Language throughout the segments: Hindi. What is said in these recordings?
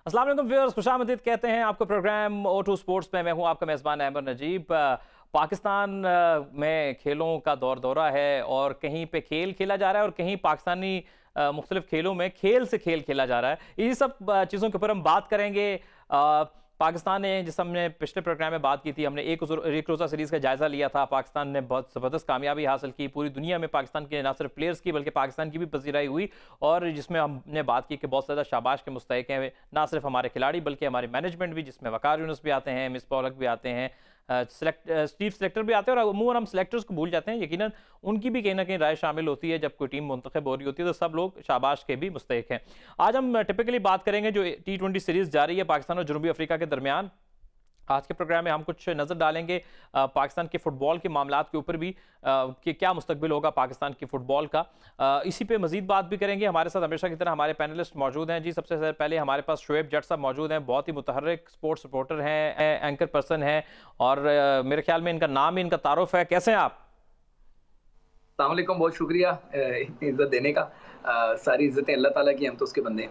अस्सलाम वालेकुम व्यूअर्स, खुशामदीद कहते हैं आपको प्रोग्राम O2 स्पोर्ट्स में। मैं हूं आपका मेज़बान अहमद नजीब। पाकिस्तान में खेलों का दौरा है और कहीं पे खेल खेला जा रहा है और कहीं पाकिस्तानी मुख्तलिफ खेलों में खेल से खेल खेला जा रहा है। इसी सब चीज़ों के ऊपर हम बात करेंगे। पाकिस्तान ने, जिस हमने पिछले प्रोग्राम में बात की थी, हमने एक रोज़ा सीरीज़ का जायज़ा लिया था। पाकिस्तान ने बहुत ज़बरदस्त कामयाबी हासिल की। पूरी दुनिया में पाकिस्तान के ना सिर्फ प्लेयर्स की बल्कि पाकिस्तान की भी पजीराई हुई, और जिसमें हमने बात की कि बहुत ज़्यादा शाबाश के मुस्तहिक हैं ना सिर्फ हमारे खिलाड़ी बल्कि हमारे मैनेजमेंट भी, जिसमें वकार यूनुस भी आते हैं, मिस पॉलक भी आते हैं, चीफ सेलेक्टर भी आते हैं। और अमूमन हम सेलेक्टर्स को भूल जाते हैं, यकीनन उनकी भी कहीं ना कहीं राय शामिल होती है। जब कोई टीम मुंतखब हो रही होती है तो सब लोग शाबाश के भी मुस्तहिक हैं। आज हम टिपिकली बात करेंगे जो T20 सीरीज़ जारी है पाकिस्तान और जनूबी अफ्रीका के दरमियान। आज के प्रोग्राम में हम कुछ नज़र डालेंगे पाकिस्तान के फ़ुटबॉल के मामलात के ऊपर भी, कि क्या मुस्तकबिल होगा पाकिस्तान की फ़ुटबॉल का। इसी पे मज़ीद बात भी करेंगे। हमारे साथ हमेशा की तरह हमारे पैनलिस्ट मौजूद हैं। जी, सबसे पहले हमारे पास शोएब जट साहब मौजूद हैं। बहुत ही मुतहर्रिक स्पोर्ट्स रिपोर्टर हैं, एंकर पर्सन हैं, और मेरे ख्याल में इनका नाम ही इनका तारुफ है। कैसे हैं आप? अस्सलाम वालेकुम, बहुत शुक्रिया इतनी इज़्ज़त देने का। सारी इज़्ज़तें अल्लाह ताला की, हम तो उसके बंदे हैं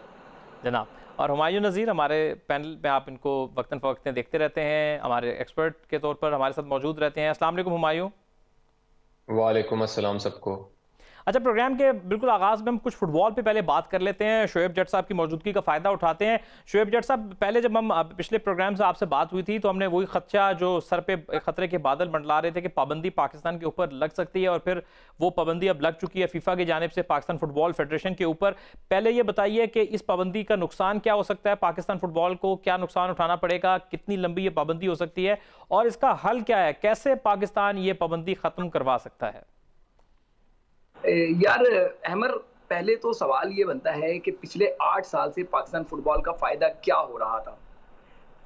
जनाब। और हुमायूं नज़ीर हमारे पैनल में, आप इनको वक्तन फ़वक्तन देखते रहते हैं, हमारे एक्सपर्ट के तौर पर हमारे साथ मौजूद रहते हैं। अस्सलाम वालेकुम हुमायूं। वालेकुम अस्सलाम सबको। अच्छा, प्रोग्राम के बिल्कुल आगाज़ में हम कुछ फुटबॉल पे पहले बात कर लेते हैं। शोएब जट साहब की मौजूदगी का फ़ायदा उठाते हैं। शोएब जट साहब, पहले जब हम पिछले प्रोग्राम से आपसे बात हुई थी तो हमने वही खदशा जो सर पे ख़तरे के बादल मंडला रहे थे कि पाबंदी पाकिस्तान के ऊपर लग सकती है, और फिर वो पाबंदी अब लग चुकी है फीफा की जानिब से पाकिस्तान फुटबॉल फेडरेशन के ऊपर। पहले ये बताइए कि इस पाबंदी का नुकसान क्या हो सकता है, पाकिस्तान फुटबॉल को क्या नुकसान उठाना पड़ेगा, कितनी लंबी ये पाबंदी हो सकती है, और इसका हल क्या है, कैसे पाकिस्तान ये पाबंदी ख़त्म करवा सकता है? यार अहमर, पहले तो सवाल ये बनता है कि पिछले 8 साल से पाकिस्तान फुटबॉल का फायदा क्या हो रहा था।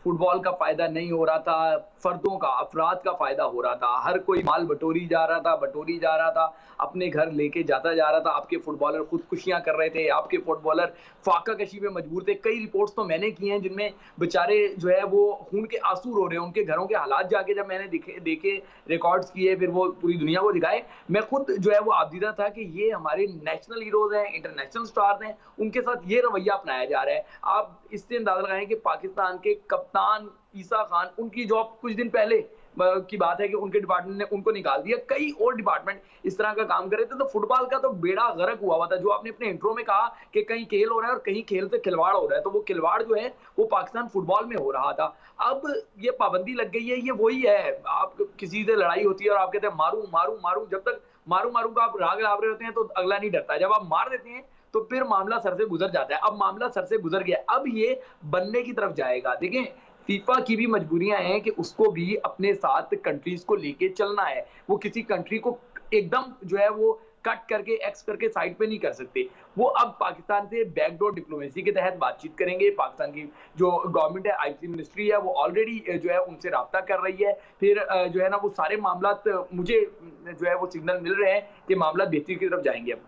फुटबॉल का फायदा नहीं हो रहा था, फर्दों का, अफराद का फायदा हो रहा था। हर कोई माल बटोरी जा रहा था, अपने घर लेके जाता जा रहा था। आपके फुटबॉलर खुदकुशियां कर रहे थे, आपके फुटबॉलर फाका कशी में मजबूर थे। कई रिपोर्ट्स तो मैंने की हैं जिनमें बेचारे जो है वो खून के आंसू रो रहे हैं। उनके घरों के हालात जाके जब मैंने देखे रिकॉर्ड्स किए, फिर वो पूरी दुनिया को दिखाए, मैं खुद जो है वो आबदीदा था कि ये हमारे नेशनल हीरोज हैं, इंटरनेशनल स्टार्स हैं, उनके साथ ये रवैया अपनाया जा रहा है। आप इससे अंदाजा लगाएं कि पाकिस्तान के कप्तान ईसा खान, उनकी जॉब कुछ दिन पहले की बात है कि उनके डिपार्टमेंट ने उनको निकाल दिया। कई और डिपार्टमेंट इस तरह का काम कर रहे थे। तो फुटबॉल का तो बेड़ा गर्क हुआ था। जो आपने अपने इंट्रो में कहा कि कहीं खेल हो रहा है और कहीं खेल से खिलवाड़ हो रहा है, तो वो खिलवाड़ जो है वो पाकिस्तान फुटबॉल में हो रहा था। अब ये पाबंदी लग गई है, ये वही है, आप किसी से लड़ाई होती है और आप कहते हैं मारू मारू मारू, जब तक मारू मारू का आप राग लाभ रहे होते हैं तो अगला नहीं डरता। जब आप मार देते हैं तो फिर मामला सर से गुजर जाता है। अब मामला सर से गुजर गया, अब ये बनने की तरफ जाएगा। देखें, फीफा की भी मजबूरियां हैं कि उसको भी अपने साथ कंट्रीज को लेके चलना है। वो किसी कंट्री को एकदम जो है वो कट करके, एक्स करके साइड पे नहीं कर सकते। वो अब पाकिस्तान से बैकडोर डिप्लोमेसी के तहत बातचीत करेंगे। पाकिस्तान की जो गवर्नमेंट है, आईसीसी मिनिस्ट्री है, वो ऑलरेडी जो है उनसे राब्ता कर रही है। फिर जो है ना वो सारे मामला, मुझे जो है वो सिग्नल मिल रहे हैं कि मामला बेहतरी की तरफ जाएंगे। अब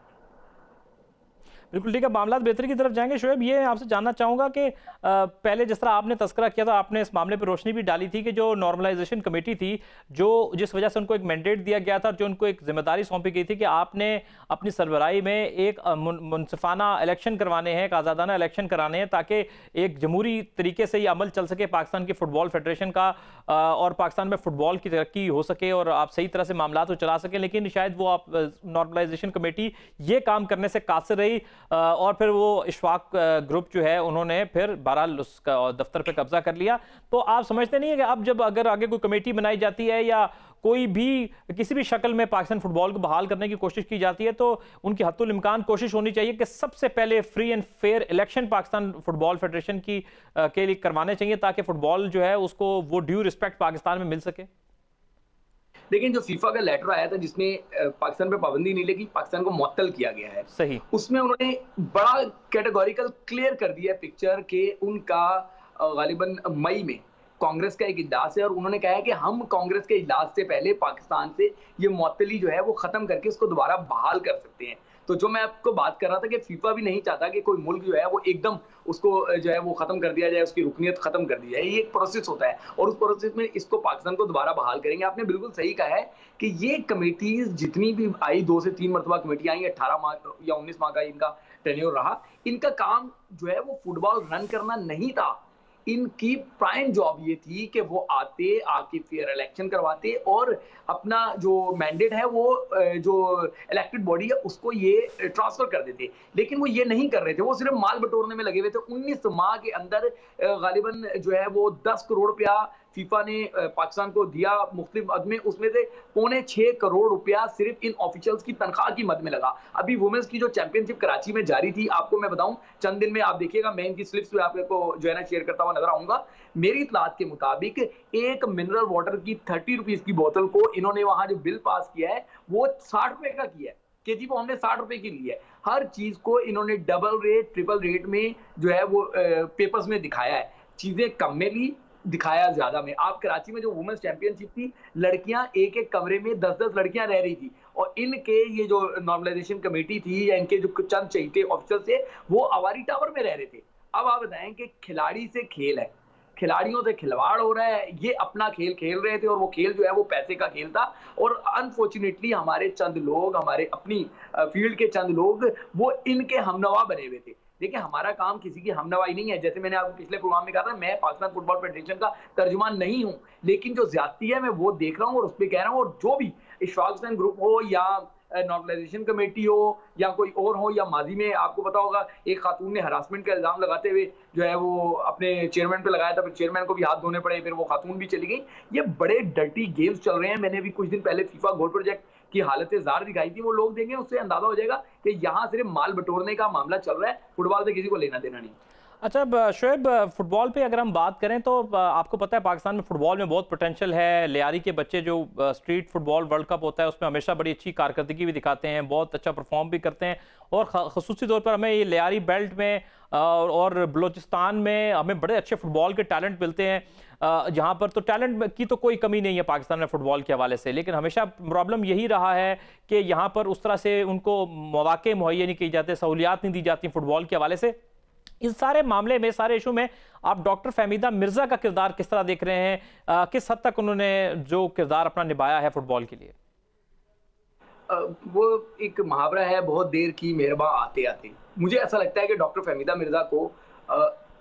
बिल्कुल ठीक है, मामला बेहतरी की तरफ जाएंगे। शोएब, ये आपसे जानना चाहूँगा कि पहले जिस तरह आपने तस्करा किया था, आपने इस मामले पर रोशनी भी डाली थी कि जो नॉर्मलाइजेशन कमेटी थी, जो जिस वजह से उनको एक मैंडेट दिया गया था, जो उनको एक जिम्मेदारी सौंपी गई थी कि आपने अपनी सरबराही में एक मुनसिफाना इलेक्शन करवाने हैं, एक आज़ादाना इलेक्शन कराने हैं, ताकि एक जमहूरी तरीके से ये अमल चल सके पाकिस्तान की फ़ुटबॉल फेडरेशन का, और पाकिस्तान में फ़ुटबॉल की तरक्की हो सके और आप सही तरह से मामला को चला सकें। लेकिन शायद वो आप नॉर्मलाइजेशन कमेटी ये काम करने से कासिर रही, और फिर वो इशफाक ग्रुप जो है उन्होंने फिर बहरहाल उसका दफ्तर पे कब्जा कर लिया। तो आप समझते नहीं है कि अब जब अगर आगे कोई कमेटी बनाई जाती है या कोई भी किसी भी शक्ल में पाकिस्तान फुटबॉल को बहाल करने की कोशिश की जाती है, तो उनकी हद्दुल इम्कान कोशिश होनी चाहिए कि सबसे पहले free and fair election Pakistan football federation की के लिए करवाने चाहिए, ताकि फुटबॉल जो है उसको वो ड्यू रिस्पेक्ट पाकिस्तान में मिल सके। लेकिन जो फीफा का लेटर आया था जिसमें पाकिस्तान पे पाबंदी नहीं लगी, पाकिस्तान को मुअत्तल किया गया है, सही, उसमें उन्होंने बड़ा कैटेगोरिकल क्लियर कर दिया पिक्चर के उनका गालिबन मई में कांग्रेस का एक इजलास है और उन्होंने कहा है कि हम कांग्रेस के इजलास से पहले पाकिस्तान से ये मुअत्तली जो है वो खत्म करके उसको दोबारा बहाल कर सकते हैं। तो जो मैं आपको बात कर रहा था कि फीफा भी नहीं चाहता कि कोई मुल्क जो है वो एकदम उसको जो है वो खत्म कर दिया जाए, उसकी रुकनियत खत्म कर दी जाए। ये एक प्रोसेस होता है और उस प्रोसेस में इसको पाकिस्तान को दोबारा बहाल करेंगे। आपने बिल्कुल सही कहा है कि ये कमेटीज जितनी भी आई, 2 से 3 मरतबा कमेटियां आई, 18 माह या 19 माह का इनका टेन्योर रहा, इनका काम जो है वो फुटबॉल रन करना नहीं था। इनकी प्राइम जॉब ये थी कि वो आके फेयर इलेक्शन करवाते और अपना जो मैंडेट है वो जो इलेक्टेड बॉडी है उसको ये ट्रांसफर कर देते। लेकिन वो ये नहीं कर रहे थे, वो सिर्फ माल बटोरने में लगे हुए थे। 19 माह के अंदर गालिबन जो है वो 10 करोड़ रुपया फीफा ने पाकिस्तान को दिया मुख्तलिफ मद में। उसमें से 5.25 करोड़ रुपया सिर्फ इन ऑफिशियल्स की तनख्वाह की मद में लगा। अभी वुमेन्स की जो चैंपियनशिप कराची में जारी थी, आपको मैं बताऊं चंद दिन में आप देखिएगा, मैं इनकी स्लिप्स भी आपको जो है ना शेयर करता हुआ नजर आऊंगा। मेरी इतलात के मुताबिक एक मिनरल वाटर की 30 रुपीज की बोतल को इन्होंने वहां जो बिल पास किया है वो 60 रुपए का किया है कि जी वो हमने 60 रुपए की ली है। हर चीज को इन्होंने डबल रेट ट्रिपल रेट में जो है वो पेपर्स में दिखाया है। चीजें कम में ली, दिखाया ज्यादा में। आप कराची में जो वुमेन्स चैंपियनशिप थी, लड़कियां एक एक कमरे में 10-10 लड़कियां रह रही थी और इनके ये जो नॉर्मलाइजेशन कमेटी थी या इनके जो चंद चहीते ऑफिसर थे वो अवारी टावर में रह रहे थे। अब आप बताएं कि खिलाड़ी से खेल है, खिलाड़ियों से खिलवाड़ हो रहा है। ये अपना खेल खेल रहे थे और वो खेल जो है वो पैसे का खेल था और अनफॉर्चुनेटली हमारे चंद लोग, हमारे अपनी फील्ड के चंद लोग वो इनके हमनवा बने हुए थे। देखिए हमारा काम किसी की हमनवाई नहीं है। जैसे मैंने आपको पिछले प्रोग्राम में कहा था, मैं पाकिस्तान फुटबॉल फेडरेशन का तर्जुमान नहीं हूं, लेकिन जो ज्यादती है मैं वो देख रहा हूं और उस पर कह रहा हूं। और जो भी इशफाक हुसैन ग्रुप हो या नॉर्मलाइजेशन कमेटी हो या कोई और हो, या माजी में आपको पता होगा एक खातून ने हरासमेंट का इल्जाम लगाते हुए जो है वो अपने चेयरमैन पे लगाया था, फिर चेयरमैन को भी हाथ धोने पड़े, फिर वो खातून भी चली गई। ये बड़े डर्टी गेम्स चल रहे हैं। मैंने भी कुछ दिन पहले फीफा गोल प्रोजेक्ट की हालत जार दिखाई थी, वो लोग देंगे उससे अंदाजा हो जाएगा कि यहाँ सिर्फ माल बटोरने का मामला चल रहा है, फुटबॉल से किसी को लेना देना नहीं। अच्छा शोएब, फुटबॉल पे अगर हम बात करें तो आपको पता है पाकिस्तान में फुटबॉल में बहुत पोटेंशियल है। लियारी के बच्चे जो स्ट्रीट फुटबॉल वर्ल्ड कप होता है उसमें हमेशा बड़ी अच्छी कारकर्दगी भी दिखाते हैं, बहुत अच्छा परफॉर्म भी करते हैं और ख़ुसूसी तौर पर हमें ये लियारी बेल्ट में और बलूचिस्तान में हमें बड़े अच्छे फुटबॉल के टैलेंट मिलते हैं। यहाँ पर तो टैलेंट की तो कोई कमी नहीं है पाकिस्तान में फुटबॉल के हवाले से, लेकिन हमेशा प्रॉब्लम यही रहा है कि यहाँ पर उस तरह से उनको मौके मुहैया नहीं किए जाते, सहूलियात नहीं दी जाती फुटबॉल के हवाले से। इस सारे मामले में, सारे इशू में आप डॉक्टर फहमीदा मिर्जा का किरदार किस तरह देख रहे हैं? किस हद तक उन्होंने जो किरदार अपना निभाया है फुटबॉल के लिए? वो एक मुहावरा है, बहुत देर की मेहरबा आते आते। मुझे ऐसा लगता है कि डॉक्टर फहमीदा मिर्जा को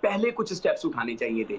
पहले कुछ स्टेप्स उठाने चाहिए थे,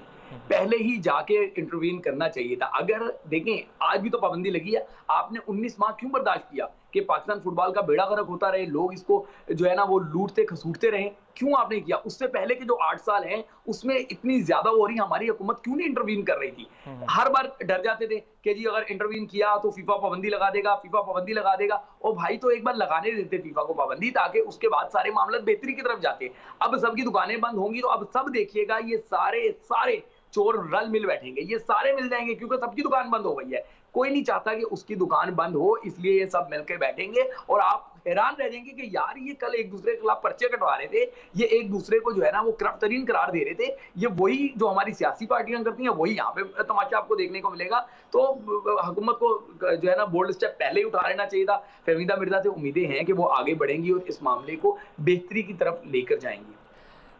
पहले ही जाके इंटरवीन करना चाहिए था। अगर देखें आज भी तो पाबंदी लगी है, आपने 19 माह क्यों बर्दाश्त किया कि पाकिस्तान फुटबॉल का बेड़ा गर्क होता रहे, लोग इसको जो है ना वो लूटते खसूटते रहे? क्यों आपने किया? उससे पहले के जो 8 साल हैं उसमें इतनी ज्यादा हो रही, हमारी हुकूमत क्यों नहीं इंटरवीन कर रही थी? हर बार डर जाते थे कि जी अगर इंटरवीन किया तो फीफा पाबंदी लगा देगा, फीफा पाबंदी लगा देगा। और भाई तो एक बार लगाने देते फीफा को पाबंदी, ताकि उसके बाद सारे मामले बेहतरी की तरफ जाते। अब सबकी दुकानें बंद होंगी तो अब सब देखिएगा ये सारे चोर रल मिल बैठेंगे, ये सारे मिल जाएंगे क्योंकि सबकी दुकान बंद हो गई है। कोई नहीं चाहता कि उसकी दुकान बंद हो, इसलिए ये सब मिलकर बैठेंगे और आप हैरान रह जाएंगे कि यार ये कल एक दूसरे के खिलाफ पर्चे कटवा रहे थे, ये एक दूसरे को जो है ना वो करप्ट तरीन करार दे रहे थे। ये वही जो हमारी सियासी पार्टियां करती हैं, वही यहाँ पे तमाशा आपको देखने को मिलेगा। तो हुकूमत को जो है ना बोल्ड स्टेप पहले ही उठा लेना चाहिए था। फहमीदा मिर्जा से उम्मीदें हैं कि वो आगे बढ़ेंगी और इस मामले को बेहतरी की तरफ लेकर जाएंगी।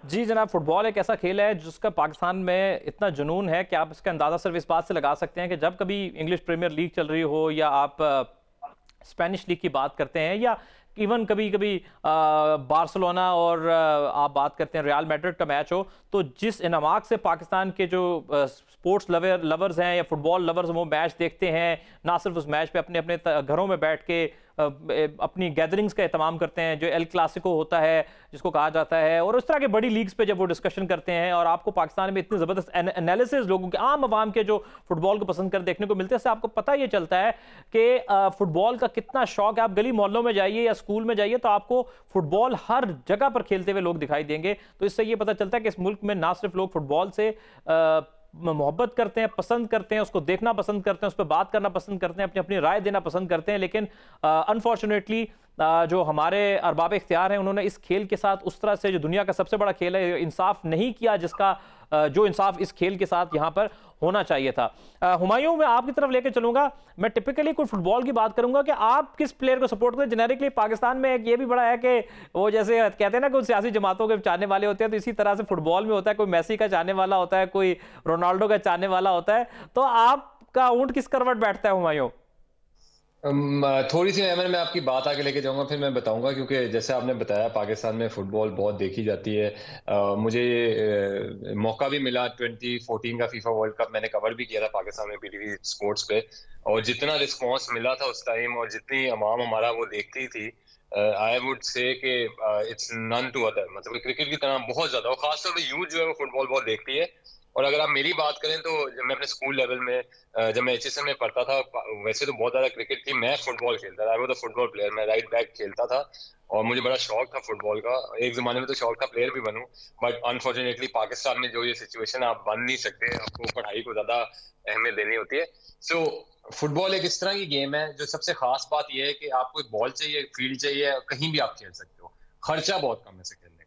जी जनाब, फुटबॉल एक ऐसा खेल है जिसका पाकिस्तान में इतना जुनून है कि आप इसका अंदाज़ा सिर्फ इस बात से लगा सकते हैं कि जब कभी इंग्लिश प्रीमियर लीग चल रही हो या आप स्पेनिश लीग की बात करते हैं या इवन कभी कभी बार्सिलोना और आप बात करते हैं रियल मैड्रिड का मैच हो, तो जिस इनामाक से पाकिस्तान के जो स्पोर्ट्स लवर्स हैं या फुटबॉल लवर्स वो मैच देखते हैं, ना सिर्फ उस मैच पे अपने अपने घरों में बैठ के अपनी गैदरिंग्स का एहतमाम करते हैं, जो एल क्लासिको होता है जिसको कहा जाता है, और उस तरह के बड़ी लीग्स पे जब वो डिस्कशन करते हैं और आपको पाकिस्तान में इतनी ज़बरदस्त एनालिसिस लोगों के, आम आवाम के जो फुटबॉल को पसंद कर देखने को मिलते हैं, इससे आपको पता ये चलता है कि फुटबॉल का कितना शौक है। आप गली मोहल्लों में जाइए या स्कूल में जाइए तो आपको फुटबॉल हर जगह पर खेलते हुए लोग दिखाई देंगे। तो इससे ये पता चलता है कि इस मुल्क में ना सिर्फ लोग फुटबॉल से मोहब्बत करते हैं, पसंद करते हैं, उसको देखना पसंद करते हैं, उस पर बात करना पसंद करते हैं, अपनी अपनी राय देना पसंद करते हैं, लेकिन अनफॉर्चुनेटली जो हमारे अरबाब इख्तियार हैं उन्होंने इस खेल के साथ उस तरह से, जो दुनिया का सबसे बड़ा खेल है, इंसाफ नहीं किया जिसका जो इंसाफ इस खेल के साथ यहाँ पर होना चाहिए था। हुमायूं, मैं आपकी तरफ लेकर चलूंगा। मैं टिपिकली कुछ फुटबॉल की बात करूंगा कि आप किस प्लेयर को सपोर्ट करें। जेनेरिकली पाकिस्तान में एक ये भी बड़ा है कि वो जैसे कहते हैं ना, कुछ सियासी जमातों के चाहने वाले होते हैं, तो इसी तरह से फुटबॉल में होता है, कोई मेसी का चाहने वाला होता है, कोई रोनाल्डो का चाहने वाला होता है। तो आपका ऊंट किस करवट बैठता है हुमायूं? थोड़ी सी मैं आपकी बात आगे लेके जाऊंगा, फिर मैं बताऊंगा, क्योंकि जैसे आपने बताया पाकिस्तान में फुटबॉल बहुत देखी जाती है। मुझे मौका भी मिला 2014 का फीफा वर्ल्ड कप मैंने कवर भी किया था पाकिस्तान में पीटीवी स्पोर्ट्स पे, और जितना रिस्पांस मिला था उस टाइम और जितनी अवाम हमारा वो देखती थी, आई वुड से कि इट्स नन टू अदर, मतलब क्रिकेट की तरह बहुत ज्यादा, और खासतौर पर यूथ जो है वो फुटबॉल बहुत देखती है। और अगर आप मेरी बात करें तो जब मैं अपने स्कूल लेवल में, जब मैं एचएसएम में पढ़ता था, वैसे तो बहुत ज्यादा क्रिकेट थी, मैं फुटबॉल खेलता था। I was a football player, मैं राइट बैक खेलता था और मुझे बड़ा शौक था फुटबॉल का। एक जमाने में तो शौक था प्लेयर भी बनूं, बट अनफॉर्चुनेटली पाकिस्तान में जो ये सिचुएशन, आप बन नहीं सकते, आपको पढ़ाई को ज्यादा अहमियत देनी होती है। सो फुटबॉल एक इस तरह की गेम है जो सबसे खास बात यह है कि आपको एक बॉल चाहिए, फील्ड चाहिए, कहीं भी आप खेल सकते हो, खर्चा बहुत कम है इसे खेलने का,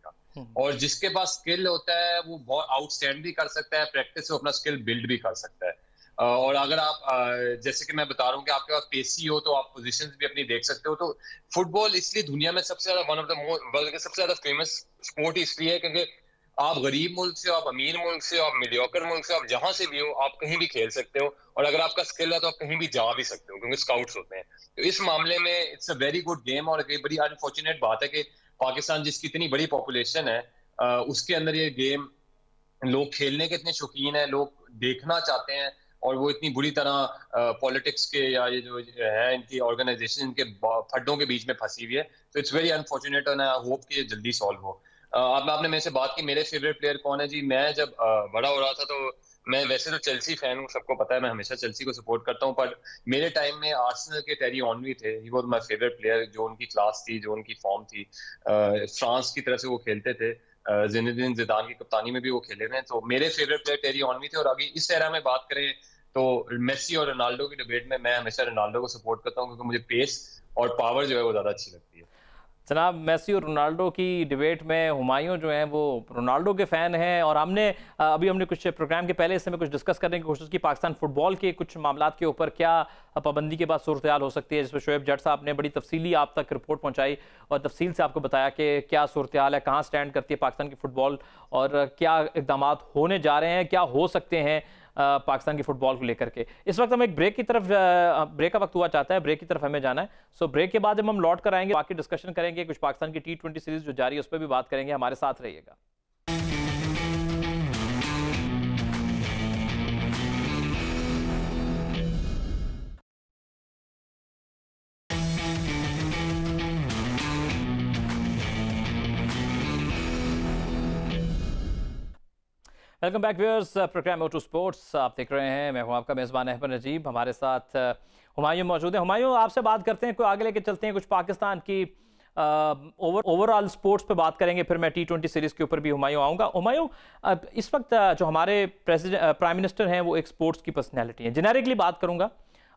और जिसके पास स्किल होता है वो बहुत आउटस्टैंड भी कर सकता है, प्रैक्टिस से अपना स्किल बिल्ड भी कर सकता है। और अगर आप जैसे कि मैं बता रहा हूँ कि आपके पास पेसी हो तो आप पोजीशंस भी अपनी देख सकते हो। तो फुटबॉल इसलिए दुनिया में सबसे ज्यादा वन ऑफ द वर्ल्ड के सबसे ज्यादा फेमस स्पोर्ट इसलिए है क्योंकि आप गरीब मुल्क से हो, आप अमीर मुल्क से हो, आप मीडियोकर मुल्क से हो, आप जहां से भी हो, आप कहीं भी खेल सकते हो, और अगर आपका स्किल है तो आप कहीं भी जा भी सकते हो क्योंकि स्काउट्स होते हैं। तो इस मामले में it's a very good game, और एक बड़ी अनफॉर्चुनेट बात है कि पाकिस्तान जिसकी इतनी बड़ी पॉपुलेशन है, उसके अंदर ये गेम लोग खेलने के इतने शौकीन है, लोग देखना चाहते हैं, और वो इतनी बुरी तरह पॉलिटिक्स के या ये जो है इनकी ऑर्गेनाइजेशन इनके फड्डों के बीच में फंसी हुई है। तो इट्स वेरी अनफॉर्चुनेट, और आई होप कि ये जल्दी सॉल्व हो। अब आपने मेरे से बात की मेरे फेवरेट प्लेयर कौन है। जी, मैं जब बड़ा हो रहा था तो मैं वैसे तो चेल्सी फैन हूँ, सबको पता है, मैं हमेशा चेल्सी को सपोर्ट करता हूँ, पर मेरे टाइम में आर्सेनल के टेरी ऑनरी थे, he was my favourite player. जो उनकी क्लास थी, जो उनकी फॉर्म थी, फ्रांस की तरफ से वो खेलते थे, जिनेदिन जिदान की कप्तानी में भी वो खेले हुए हैं। तो मेरे फेवरेट प्लेयर टेरी ऑनरी थे। और अभी इस एरा में बात करें तो मेसी और रोनाल्डो की डिबेट में मैं हमेशा रोनाल्डो को सपोर्ट करता हूँ, क्योंकि मुझे पेस और पावर जो है वो ज्यादा अच्छी लगती है। जनाब, मेसी और रोनाल्डो की डिबेट में हुमायूं जो हैं वो रोनाल्डो के फ़ैन हैं, और हमने कुछ प्रोग्राम के पहले इससे में कुछ डिस्कस करने की कोशिश की पाकिस्तान फुटबॉल के कुछ मामलात के ऊपर, क्या पाबंदी के बाद सूरत हाल हो सकती है, जिसमें शोएब जट साहब ने बड़ी तफसीली आप तक रिपोर्ट पहुंचाई और तफसील से आपको बताया कि क्या सूरत हाल है, कहाँ स्टैंड करती है पाकिस्तान की फुटबॉल, और क्या इकदाम होने जा रहे हैं, क्या हो सकते हैं पाकिस्तान की फुटबॉल को लेकर के। इस वक्त हम एक ब्रेक की तरफ, ब्रेक का वक्त हुआ चाहता है, ब्रेक की तरफ हमें जाना है। सो ब्रेक के बाद जब हम लौट कर आएंगे बाकी डिस्कशन करेंगे, कुछ पाकिस्तान की T20 सीरीज जो जारी है उस पर भी बात करेंगे। हमारे साथ रहिएगा। Welcome back viewers, program O2 sports आप देख रहे हैं। मैं हूं आपका मेज़बान अहमद नजीब, हमारे साथ हुमायूं मौजूद है। हुमायूं, आपसे बात करते हैं, कोई आगे लेके चलते हैं, कुछ पाकिस्तान की ओवरऑल स्पोर्ट्स पे बात करेंगे, फिर मैं T20 सीरीज़ के ऊपर भी हुमायूं आऊँगा। हुमायूं, इस वक्त जो हमारे प्राइम मिनिस्टर हैं वो एक स्पोर्ट्स की पर्सनैलिटी हैं, जेनेरिकली बात करूँगा,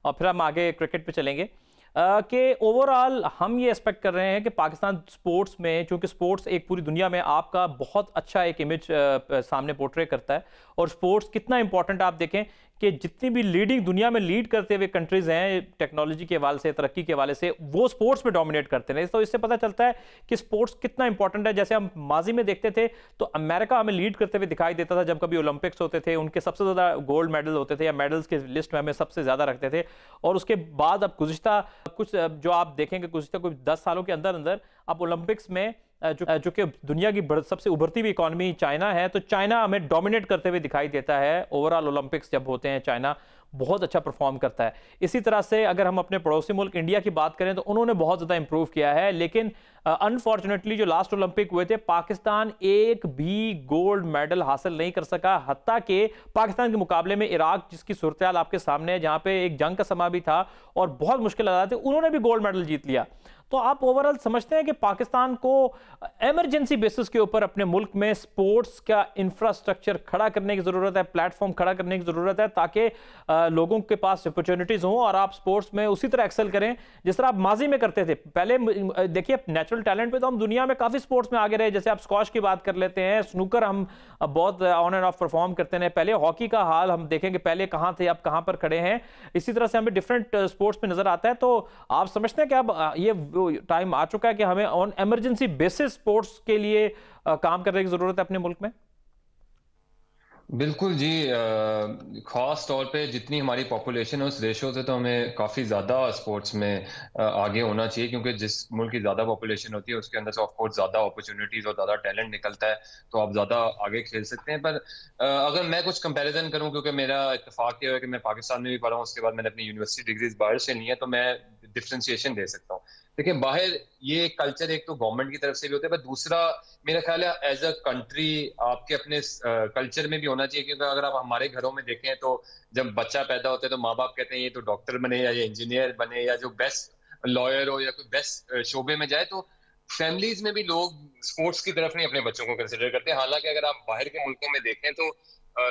और फिर हम आगे क्रिकेट पर चलेंगे कि ओवरऑल हम ये एक्सपेक्ट कर रहे हैं कि पाकिस्तान स्पोर्ट्स में, चूंकि स्पोर्ट्स एक पूरी दुनिया में आपका बहुत अच्छा एक इमेज सामने पोर्ट्रे करता है, और स्पोर्ट्स कितना इंपॉर्टेंट आप देखें कि जितनी भी लीडिंग दुनिया में लीड करते हुए कंट्रीज हैं टेक्नोलॉजी के हवाले से, तरक्की के हवाले से, वो स्पोर्ट्स में डोमिनेट करते हैं। तो इससे पता चलता है कि स्पोर्ट्स कितना इंपॉर्टेंट है। जैसे हम माजी में देखते थे तो अमेरिका हमें लीड करते हुए दिखाई देता था, जब कभी ओलंपिक्स होते थे उनके सबसे ज़्यादा गोल्ड मेडल होते थे, या मेडल्स के लिस्ट में हमें सबसे ज़्यादा रखते थे। और उसके बाद अब गुज़िश्ता कुछ जो आप देखेंगे गुज़िश्ता कुछ 10 सालों के अंदर अंदर अब ओलंपिक्स में जो कि दुनिया की सबसे उभरती हुई इकॉनमी चाइना है, तो चाइना हमें डोमिनेट करते हुए दिखाई देता है। ओवरऑल ओलंपिक्स जब होते हैं चाइना बहुत अच्छा परफॉर्म करता है। इसी तरह से अगर हम अपने पड़ोसी मुल्क इंडिया की बात करें तो उन्होंने बहुत ज़्यादा इंप्रूव किया है, लेकिन अनफॉर्चुनेटली जो लास्ट ओलंपिक हुए थे पाकिस्तान एक भी गोल्ड मेडल हासिल नहीं कर सका। हत्ता कि पाकिस्तान के मुकाबले में इराक, जिसकी सूरत हाल आपके सामने है, जहाँ पे एक जंग का समा भी था और बहुत मुश्किल हालात थे, उन्होंने भी गोल्ड मेडल जीत लिया। तो आप ओवरऑल समझते हैं कि पाकिस्तान को इमरजेंसी बेसिस के ऊपर अपने मुल्क में स्पोर्ट्स का इंफ्रास्ट्रक्चर खड़ा करने की ज़रूरत है, प्लेटफॉर्म खड़ा करने की ज़रूरत है, ताकि लोगों के पास अपॉर्चुनिटीज़ हों और आप स्पोर्ट्स में उसी तरह एक्सेल करें जिस तरह आप माजी में करते थे। पहले देखिए नेचुरल टैलेंट पे तो हम दुनिया में काफ़ी स्पोर्ट्स में आगे रहे, जैसे आप स्क्वॉश की बात कर लेते हैं, स्नूकर हम बहुत ऑन एंड ऑफ परफॉर्म करते हैं, पहले हॉकी का हाल हम देखेंगे पहले कहाँ थे अब कहाँ पर खड़े हैं, इसी तरह से हमें डिफरेंट स्पोर्ट्स में नजर आता है। तो आप समझते हैं कि अब ये टाइम आ चुका है कि हमें ऑन इमरजेंसी बेसिस स्पोर्ट्स के लिए काम करने की जरूरत है अपने मुल्क में? बिल्कुल जी, खास तौर पे जितनी हमारी पॉपुलेशन है उस रेशो से तो हमें काफ़ी ज़्यादा स्पोर्ट्स में आगे होना चाहिए, क्योंकि जिस मुल्क की ज़्यादा पॉपुलेशन होती है उसके अंदर से ऑफ कोर्स ज़्यादा अपॉर्चुनिटीज़ और ज़्यादा टैलेंट निकलता है, तो आप ज़्यादा आगे खेल सकते हैं। पर अगर मैं कुछ कंपैरिजन करूं, क्योंकि मेरा इत्तेफाक ये है कि मैं पाकिस्तान में भी पढ़ा हूँ, उसके बाद मैंने अपनी यूनिवर्सिटी डिग्रीज बाहर से ली है, तो मैं डिफ्रेंशिएशन दे सकता हूँ। देखिए बाहर ये कल्चर एक तो गवर्नमेंट की तरफ से भी होता है, पर दूसरा मेरा ख्याल है एज अ कंट्री आपके अपने कल्चर में भी होना चाहिए। क्योंकि अगर आप हमारे घरों में देखें तो जब बच्चा पैदा होता है तो माँ बाप कहते हैं ये तो डॉक्टर बने या ये इंजीनियर बने या जो बेस्ट लॉयर हो या कोई बेस्ट शोबे में जाए, तो फैमिलीज में भी लोग स्पोर्ट्स की तरफ नहीं अपने बच्चों को कंसिडर करते। हालांकि अगर आप बाहर के मुल्कों में देखें तो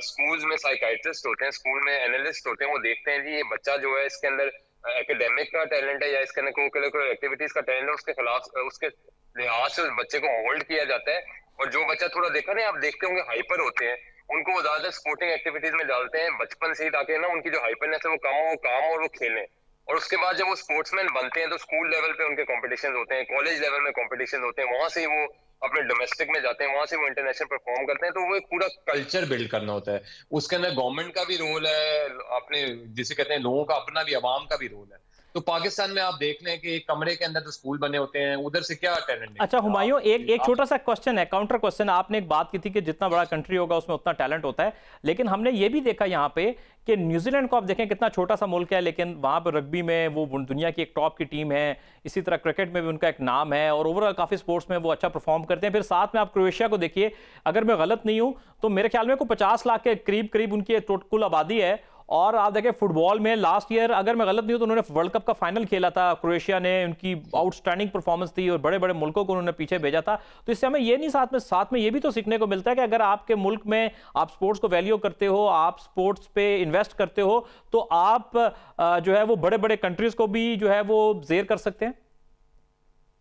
स्कूल्स में साइकाइट्रिस्ट होते हैं, स्कूल में एनालिस्ट होते हैं, वो देखते हैं जी ये बच्चा जो है इसके अंदर एकेडमिक का टैलेंट है या इसके अंदर कोकरिकुलर एक्टिविटीज का टैलेंट है, उसके खिलाफ उसके लिहाज से उस बच्चे को मोल्ड किया जाता है। और जो बच्चा थोड़ा देखा नहीं, आप देखते होंगे हाइपर होते हैं, उनको वो ज्यादा स्पोर्टिंग एक्टिविटीज में डालते हैं बचपन से ही, ताकि ना उनकी जो हाइपरनेस है वो कम हो, वो काम और वो खेलें। और उसके बाद जब वो स्पोर्ट्समैन बनते हैं तो स्कूल लेवल पे उनके कॉम्पिटिशन होते हैं, कॉलेज लेवल में कॉम्पिटिशन होते हैं, वहां से ही वो अपने डोमेस्टिक में जाते हैं, वहां से वो इंटरनेशनल परफॉर्म करते हैं। तो वो एक पूरा कल्चर बिल्ड करना होता है, उसके अंदर गवर्नमेंट का भी रोल है, अपने जिसे कहते हैं लोगों का अपना भी, अवाम का भी रोल है। तो पाकिस्तान में आप देख लें कि एक कमरे के अंदर तो स्कूल बने होते हैं, उधर से क्या टैलेंट। अच्छा हुमायूं, एक छोटा सा क्वेश्चन है, काउंटर क्वेश्चन। आपने एक बात की थी कि जितना बड़ा कंट्री होगा उसमें उतना टैलेंट होता है, लेकिन हमने ये भी देखा यहाँ पे कि न्यूजीलैंड को आप देखें कितना छोटा सा मुल्क है, लेकिन वहाँ पर रग्बी में वो दुनिया की एक टॉप की टीम है, इसी तरह क्रिकेट में भी उनका एक नाम है और ओवरऑल काफ़ी स्पोर्ट्स में वो अच्छा परफॉर्म करते हैं। फिर साथ में आप क्रोएशिया को देखिए, अगर मैं गलत नहीं हूँ तो मेरे ख्याल में को 50 लाख के करीब उनकी कुल आबादी है। और आप देखें फुटबॉल में लास्ट ईयर अगर मैं गलत नहीं हूं तो उन्होंने वर्ल्ड कप का फाइनल खेला था, क्रोएशिया ने, उनकी आउटस्टैंडिंग परफॉर्मेंस थी और बड़े बड़े मुल्कों को उन्होंने पीछे भेजा था। तो इससे हमें ये नहीं, साथ में ये भी तो सीखने को मिलता है कि अगर आपके मुल्क में आप स्पोर्ट्स को वैल्यू करते हो, आप स्पोर्ट्स पे इन्वेस्ट करते हो, तो आप जो है वो बड़े बड़े कंट्रीज को भी जो है वो जेर कर सकते हैं।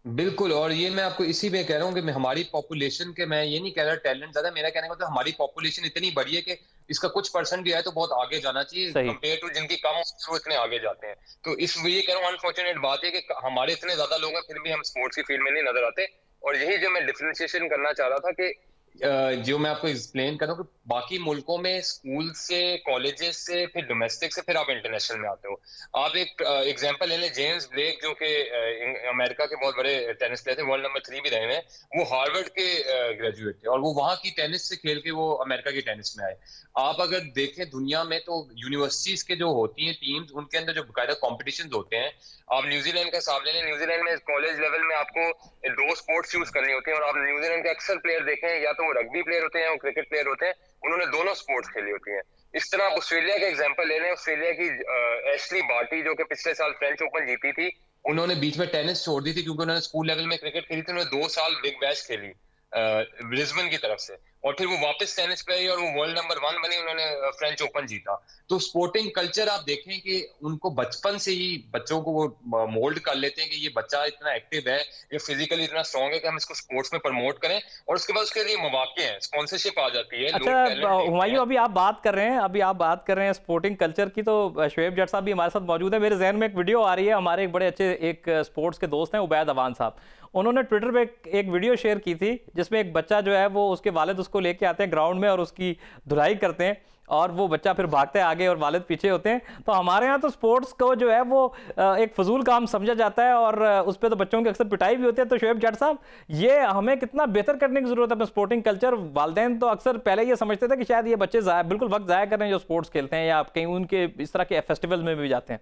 बिल्कुल, और ये मैं आपको इसी में कह रहा हूँ कि हमारी पॉपुलेशन के, मैं ये नहीं कह रहा टैलेंट ज्यादा, मेरा कहने का तो हमारी पॉपुलेशन इतनी बड़ी है कि इसका कुछ परसेंट भी है तो बहुत आगे जाना चाहिए कंपेयर टू जिनकी कम वो इतने आगे जाते हैं। तो इस ये कह रहा हूँ अनफॉर्चुनेट बात है कि हमारे इतने ज्यादा लोग हैं फिर भी हम स्पोर्ट्स की फील्ड में नहीं नजर आते। और यही जो मैं डिफरेंशिएशन करना चाह रहा था कि जो मैं आपको एक्सप्लेन करूं कि बाकी मुल्कों में स्कूल से, कॉलेजेस से, फिर डोमेस्टिक से, फिर आप इंटरनेशनल में आते हो। आप एक एग्जांपल ले लें, जेम्स ब्लेक जो कि अमेरिका के बहुत बड़े टेनिस प्लेयर थे, वर्ल्ड नंबर 3 भी रहे हैं, वो हार्वर्ड के ग्रेजुएट थे और वो वहां की टेनिस से खेल के वो अमेरिका की टेनिस में आए। आप अगर देखें दुनिया में तो यूनिवर्सिटीज के जो होती हैं टीम्स, उनके अंदर जो बाकायदा कॉम्पिटिशन होते हैं। आप न्यूजीलैंड का हिसाब ले लें, न्यूजीलैंड में कॉलेज लेवल में आपको 2 स्पोर्ट्स चूज करनी होती है और आप न्यूजीलैंड के अक्सर प्लेयर देखें, या तो वो रग्बी प्लेयर होते हैं या वो क्रिकेट प्लेयर होते हैं, उन्होंने दोनों स्पोर्ट्स खेली होती हैं। इस तरह आप ऑस्ट्रेलिया का एग्जांपल ले लें, ऑस्ट्रेलिया की एशली बार्टी जो कि पिछले साल फ्रेंच ओपन जीती थी, उन्होंने बीच में टेनिस छोड़ दी थी क्योंकि उन्होंने स्कूल लेवल में क्रिकेट खेली थी, उन्होंने 2 साल बिग बैश खेली ब्रिस्बेन की तरफ से, और फिर वो वापस टेनिस पे आई और वो वर्ल्ड नंबर 1 बनी, उन्होंने फ्रेंच ओपन जीता। तो स्पोर्टिंग कल्चर आप देखें कि उनको बचपन से ही बच्चों को वो मोल्ड कर लेते हैं कि ये बच्चा इतना एक्टिव है, ये फिजिकली इतना स्ट्रांग है कि हम इसको स्पोर्ट्स में प्रमोट करें, और उसके बाद उसके लिए मौके हैं, स्पॉन्सरशिप आ जाती है। अच्छा हुमायूं, अभी आप बात कर रहे हैं स्पोर्टिंग कल्चर की, तो शोएब जट साहब भी हमारे साथ मौजूद है। मेरे जहन में एक वीडियो आ रही है, हमारे एक बड़े अच्छे एक स्पोर्ट्स के दोस्त हैं उबैद अवान साहब, उन्होंने ट्विटर पे एक वीडियो शेयर की थी जिसमें एक बच्चा जो है वो, उसके वालिद उसको लेके आते हैं ग्राउंड में और उसकी धुलाई करते हैं और वो बच्चा फिर भागता है आगे और वालिद पीछे होते हैं। तो हमारे यहाँ तो स्पोर्ट्स को जो है वो एक फजूल काम समझा जाता है और उस पर तो बच्चों की अक्सर पिटाई भी होती है। तो शोएब जट साहब, ये हमें कितना बेहतर करने की जरूरत है अपना स्पोर्टिंग कल्चर। वालिदैन तो अक्सर पहले ये समझते थे कि शायद ये बच्चे बिल्कुल वक्त ज़ाया कर रहे हैं जो स्पोर्ट्स खेलते हैं या कहीं उनके इस तरह के फेस्टिवल में भी जाते हैं।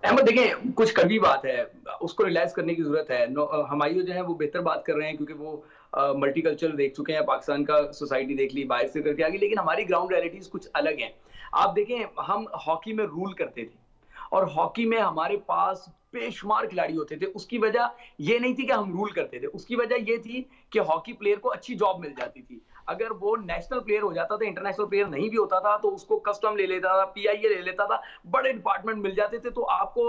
अहमद देखें, कुछ कड़वी बात है, उसको रियलाइज करने की जरूरत है। हुमायूं जो है वो बेहतर बात कर रहे हैं क्योंकि वो मल्टीकल्चरल देख चुके हैं, पाकिस्तान का सोसाइटी देख ली, बाहर से करके आगे, लेकिन हमारी ग्राउंड रियलिटीज कुछ अलग हैं। आप देखें, हम हॉकी में रूल करते थे और हॉकी में हमारे पास बेशुमार खिलाड़ी होते थे। उसकी वजह ये नहीं थी कि हम रूल करते थे, उसकी वजह ये थी कि हॉकी प्लेयर को अच्छी जॉब मिल जाती थी। अगर वो नेशनल प्लेयर हो जाता था, इंटरनेशनल प्लेयर नहीं भी होता था, तो उसको कस्टम ले लेता था, पीआईए ले लेता था, बड़े डिपार्टमेंट मिल जाते थे। तो आपको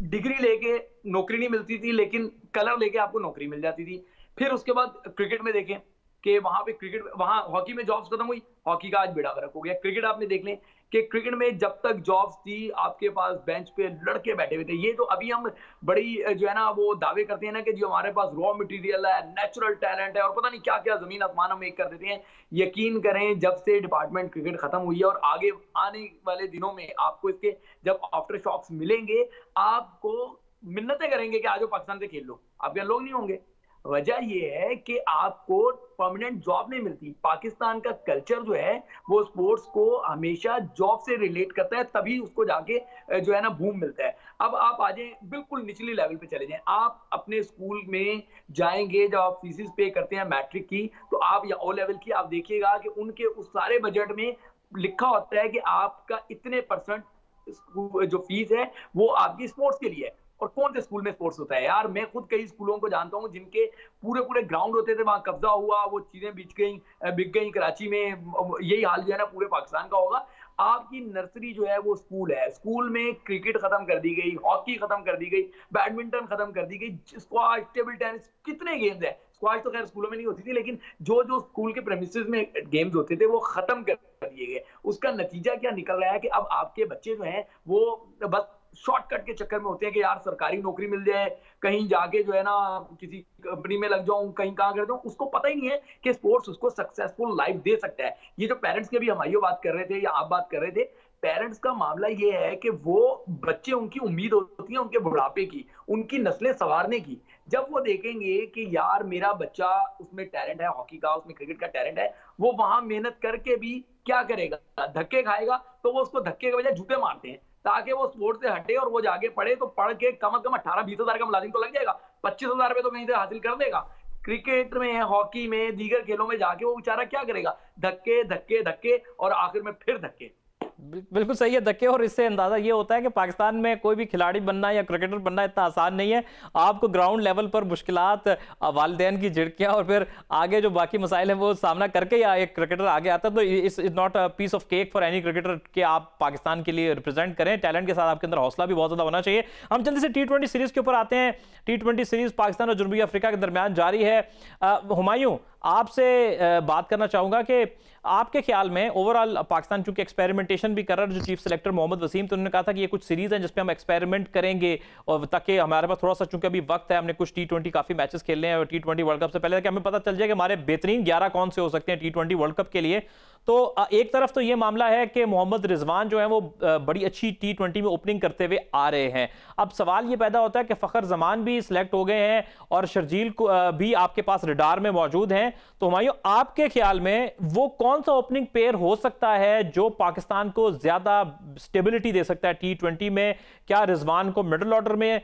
डिग्री लेके नौकरी नहीं मिलती थी, लेकिन कलर लेके आपको नौकरी मिल जाती थी। फिर उसके बाद क्रिकेट में देखें कि वहां पे क्रिकेट, वहां हॉकी में जॉब्स खत्म हुई, हॉकी का आज बेड़ा गर्क हो गया। क्रिकेट आपने देख लें कि क्रिकेट में जब तक जॉब्स थी, आपके पास बेंच पे लड़के बैठे हुए थे। ये तो अभी हम बड़ी जो है ना वो दावे करते हैं ना कि जो हमारे पास रॉ मटेरियल है, नेचुरल टैलेंट है और पता नहीं क्या क्या जमीन आसमान हम एक कर देते हैं। यकीन करें, जब से डिपार्टमेंट क्रिकेट खत्म हुई है और आगे आने वाले दिनों में आपको इसके जब आफ्टर शॉक्स मिलेंगे, आपको मिन्नतें करेंगे कि आज पाकिस्तान से खेल लो, आपके लोग नहीं होंगे। वजह यह है कि आपको परमानेंट जॉब नहीं मिलती। पाकिस्तान का कल्चर जो है वो स्पोर्ट्स को हमेशा जॉब से रिलेट करता है, तभी उसको जाके जो है ना बूम मिलता है। अब आप आ जाए बिल्कुल निचली लेवल पे चले जाएं, आप अपने स्कूल में जाएंगे, जब आप फीसिस पे करते हैं मैट्रिक की, तो आप या ओ लेवल की, आप देखिएगा कि उनके उस सारे बजट में लिखा होता है कि आपका इतने परसेंट जो फीस है वो आपकी स्पोर्ट्स के लिए है। और कौन से स्कूल में स्पोर्ट्स होता है यार? मैं खुद कई स्कूलों को जानता हूं जिनके पूरे पूरे ग्राउंड होते थे, वहां कब्जा हुआ, वो चीजें बिक गई कराची में। यही हाल जो है ना पूरे पाकिस्तान का होगा। आपकी नर्सरी जो है वो स्कूल है, स्कूल में क्रिकेट खत्म कर दी गई, हॉकी खत्म कर दी गई, बैडमिंटन खत्म कर दी गई, स्क्वाश, टेबल टेनिस, कितने गेम्स है। स्क्वाश तो खैर स्कूलों में नहीं होती थी, लेकिन जो जो स्कूल के प्रेमिसेस में गेम्स होते थे वो खत्म कर दिए गए। उसका नतीजा क्या निकल रहा है कि अब आपके बच्चे जो हैं वो बस शॉर्टकट के चक्कर में होते हैं कि यार सरकारी नौकरी मिल जाए, कहीं जाके जो है ना किसी कंपनी में लग जाऊं, कहीं कहां कर दूं। उसको पता ही नहीं है कि स्पोर्ट्स उसको सक्सेसफुल लाइफ दे सकता है। ये जो पेरेंट्स के भी हमारी बात कर रहे थे या आप बात कर रहे थे, पेरेंट्स का मामला ये है कि वो बच्चे, उनकी उम्मीद होती है उनके बुढ़ापे की, उनकी नस्लें संवारने की। जब वो देखेंगे कि यार मेरा बच्चा, उसमें टैलेंट है हॉकी का, उसमें क्रिकेट का टैलेंट है, वो वहां मेहनत करके भी क्या करेगा? धक्के खाएगा। तो वो उसको धक्के के बजाय जूते मारते हैं ताकि वो स्पोर्ट से हटे और वो जाके पढ़े। तो पढ़ के कम से कम 18-20 हजार का मुलाजिम तो लग जाएगा, 25,000 रुपए तो कहीं से हासिल कर देगा। क्रिकेट में, हॉकी में, दीगर खेलों में जाके वो बेचारा क्या करेगा? धक्के धक्के धक्के और आखिर में फिर धक्के। बिल्कुल सही है, धक्के। और इससे अंदाजा ये होता है कि पाकिस्तान में कोई भी खिलाड़ी बनना या क्रिकेटर बनना इतना आसान नहीं है। आपको ग्राउंड लेवल पर मुश्किलात, वालिदैन की झिड़कियां और फिर आगे जो बाकी मसाइल हैं वो सामना करके या एक क्रिकेटर आगे आता है। तो it's not a piece of cake for any cricketer कि आप पाकिस्तान के लिए रिप्रेजेंट करें। टैलेंट के साथ आपके अंदर हौसला भी बहुत ज्यादा होना चाहिए। हम जल्दी से T20 सीरीज के ऊपर आते हैं। T20 सीरीज पाकिस्तान और जनूबी अफ्रीका के दरमियान जारी है। हुमायूं, आपसे बात करना चाहूंगा कि आपके ख्याल में ओवरऑल पाकिस्तान चूंकि एक्सपेरिमेंटेशन भी कर रहा है, जो चीफ सेलेक्टर मोहम्मद वसीम, तो उन्होंने कहा था कि ये कुछ सीरीज हैं जिसपे हम एक्सपेरिमेंट करेंगे और ताकि हमारे पास थोड़ा सा, चूंकि अभी वक्त है, हमने कुछ T20 काफी मैचेस खेलने हैं और T20 वर्ल्ड कप से पहले कि हमें पता चल जाए कि हमारे बेहतरीन 11 कौन से हो सकते हैं T20 वर्ल्ड कप के लिए। तो एक तरफ तो ये मामला है कि मोहम्मद रिजवान जो है वो बड़ी अच्छी T20 में ओपनिंग करते हुए आ रहे हैं। अब सवाल ये पैदा होता है कि फखर जमान भी सिलेक्ट हो गए हैं और शर्जील को भी आपके पास रडार में मौजूद हैं। तो हुमायूं, आपके ख्याल में वो कौन सा ओपनिंग पेयर हो सकता है जो पाकिस्तान को ज्यादा स्टेबिलिटी दे सकता है T20 में? क्या रिजवान को मिडिल ऑर्डर में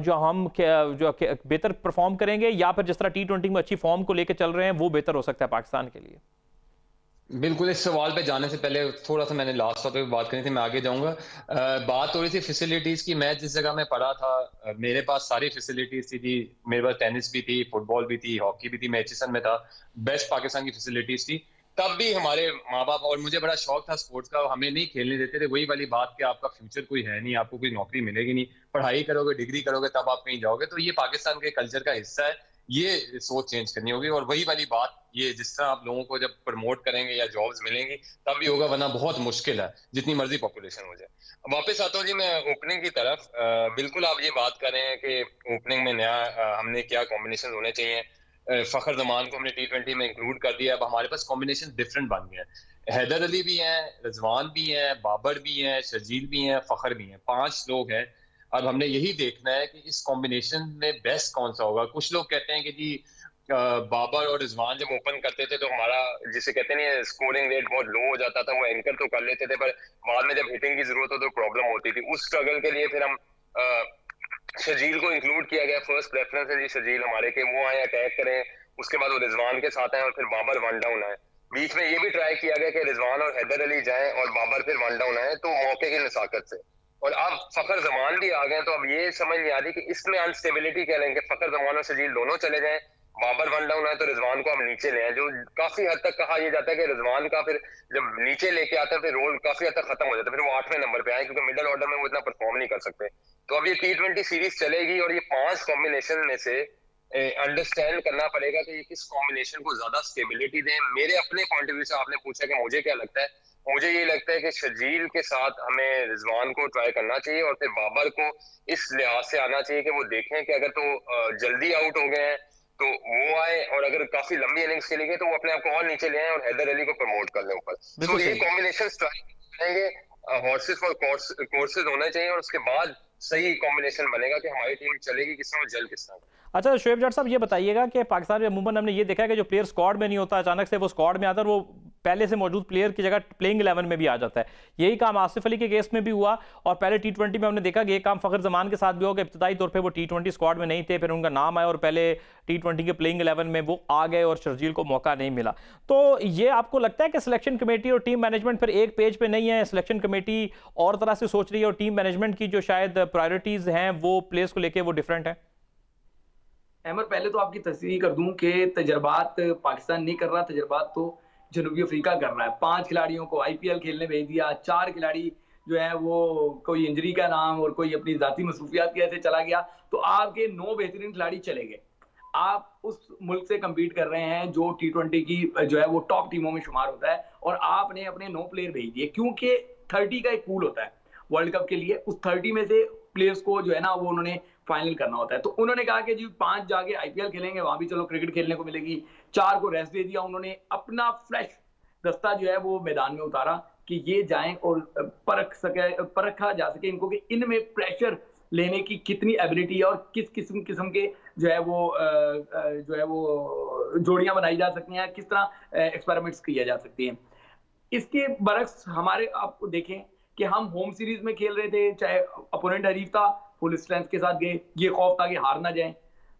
जो बेहतर परफॉर्म करेंगे, या फिर जिस तरह T20 में अच्छी फॉर्म को लेकर चल रहे हैं वो बेहतर हो सकता है पाकिस्तान के लिए? बिल्कुल, इस सवाल पे जाने से पहले थोड़ा सा मैंने लास्ट टॉपिक पे बात करनी थी, मैं आगे जाऊंगा। बात हो रही थी फैसिलिटीज की। मैं जिस जगह में पढ़ा था मेरे पास सारी फैसिलिटीज थी। मेरे पास टेनिस भी थी, फुटबॉल भी थी, हॉकी भी थी, मैं HSN में था, बेस्ट पाकिस्तान की फैसिलिटीज थी। तब भी हमारे माँ बाप, और मुझे बड़ा शौक था स्पोर्ट्स का, हमें नहीं खेलने देते थे। वही वाली बात कि आपका फ्यूचर कोई है नहीं, आपको कोई नौकरी मिलेगी नहीं, पढ़ाई करोगे, डिग्री करोगे तब आप कहीं जाओगे। तो ये पाकिस्तान के कल्चर का हिस्सा है, ये सोच चेंज करनी होगी। और वही वाली बात, ये जिस तरह आप लोगों को जब प्रमोट करेंगे या जॉब्स मिलेंगी तब भी होगा, वरना बहुत मुश्किल है जितनी मर्जी पॉपुलेशन हो जाए। वापस आता हूँ जी मैं ओपनिंग की तरफ। बिल्कुल आप ये बात कर रहे हैं कि ओपनिंग में नया हमने क्या कॉम्बिनेशन होने चाहिए। फखर जमान को हमने T20 में इंक्लूड कर दिया। अब हमारे पास कॉम्बिनेशन डिफरेंट बन गया है। हैदर अली भी हैं, रिजवान भी हैं, बाबर भी हैं, शर्जील भी हैं, फखर भी हैं, 5 लोग हैं। अब हमने यही देखना है कि इस कॉम्बिनेशन में बेस्ट कौन सा होगा। कुछ लोग कहते हैं कि जी बाबर और रिजवान जब ओपन करते थे तो हमारा, जिसे कहते हैं, स्कोरिंग रेट बहुत लो हो जाता था, वो एंकर तो कर लेते थे पर बाद में जब हिटिंग की जरूरत हो तो प्रॉब्लम होती थी। उस स्ट्रगल के लिए फिर हम शर्जील को इंक्लूड किया गया। फर्स्ट प्रेफरेंस है जी शर्जील हमारे के, वो आए अटैक करें, उसके बाद वो रिजवान के साथ आए और फिर बाबर वन डाउन आए। बीच में ये भी ट्राई किया गया कि रिजवान और हैदर अली जाएं और बाबर फिर वन डाउन आए, तो मौके की नसाकत से और अब फखर जमान भी आ गए, तो अब ये समझ नहीं आ रही कि इसमें अनस्टेबिलिटी क्या लेंगे। फखर जमान और शजील दोनों चले जाएं, बाबर वन डाउन है तो रिजवान को हम नीचे ले आए। जो काफी हद तक कहा यह जाता है कि रिजवान का फिर जब नीचे लेके आते हैं फिर रोल काफी हद तक खत्म हो जाता है, फिर वो 8वें नंबर पे आए क्योंकि मिडिल ऑर्डर में वो इतना परफॉर्म नहीं कर सकते। तो अब ये T20 सीरीज चलेगी और ये 5 कॉम्बिनेशन में से अंडरस्टैंड करना पड़ेगा कि ये किस कॉम्बिनेशन को ज्यादा स्टेबिलिटी दें। मेरे अपने पॉइंट ऑफ व्यू से आपने पूछा कि मुझे क्या लगता है, मुझे ये लगता है कि शजील के साथ हमें रिजवान को ट्राई करना चाहिए और फिर बाबर को इस लिहाज से आना चाहिए कि वो देखें कि अगर तो जल्दी आउट हो गए हैं तो वो आए, और अगर काफी लंबी इनिंग्स खेली गई तो वो अपने आप को और नीचे ले आए और हैदर अली को प्रमोट कर लें ऊपर। तो ये कॉम्बिनेशन ट्राई करेंगे, हॉर्सेस फॉर कोर्सेज होना चाहिए और उसके बाद सही कॉम्बिनेशन बनेगा कि हमारी टीम चलेगी किस तरह, जल किस तरह। अच्छा शोएब जट साहब, ये बताइएगा कि पाकिस्तान में अमूमन हमने ये देखा है कि जो प्लेयर स्क्वाड में नहीं होता अचानक से वो स्क्वाड में आता है और वो पहले से मौजूद प्लेयर की जगह प्लेइंग 11 में भी आ जाता है। यही काम आसिफ अली के केस में भी हुआ और पहले T20 में हमने देखा कि ये काम फखर जमान के साथ भी होगा। इब्तदाई तौर पे वो T20 स्क्वाड में नहीं थे, फिर उनका नाम आया और पहले T20 के प्लेइंग 11 में वो आ गए और शर्जील को मौका नहीं मिला। तो ये आपको लगता है कि सिलेक्शन कमेटी और टीम मैनेजमेंट फिर एक पेज पे नहीं है, सिलेक्शन कमेटी और तरह से सोच रही है और टीम मैनेजमेंट की जो शायद प्रायोरिटीज हैं वो प्लेयर्स को लेकर वो डिफरेंट है? अहमद, पहले तो आपकी तस्दीक कर दूं कि तजर्बात पाकिस्तान नहीं कर रहा, तजर्बात तो जनूबी अफ्रीका कर रहा है। 5 खिलाड़ियों को IPL खेलने भेज दिया, 4 खिलाड़ी जो है वो कोई इंजरी का नाम और कोई अपनी जाती मसरूफियात की ऐसे चला गया, तो आपके 9 बेहतरीन खिलाड़ी चले गए। आप उस मुल्क से कम्पीट कर रहे हैं जो T20 की जो है वो टॉप टीमों में शुमार होता है और आपने अपने 9 प्लेयर भेज दिए, क्योंकि 30 का एक पूल होता है वर्ल्ड कप के लिए। उस 30 में से प्लेयर्स को जो है ना वो उन्होंने फाइनल करना होता है। तो उन्होंने कहा कि जी 5 जाके IPL खेलेंगे, वहां भी चलो क्रिकेट खेलने को मिलेगी। 4 को रेस्ट दे दिया उन्होंने, अपना फ्रेश दस्ता जो है वो मैदान में उतारा कि ये जाएं और परखा जा सके इनको कि इनमें प्रेशर लेने की कितनी एबिलिटी है और किस किस्म के जो है वो जोड़ियां बनाई जा सकती हैं, किस तरह एक्सपेरिमेंट्स किए जा सकते हैं। इसके बरक्स हमारे आप देखें कि हम होम सीरीज में खेल रहे थे, चाहे अपोनेंट हरीफ था, फुल स्ट्रेंथ के साथ गए, ये खौफ था कि हार ना जाए,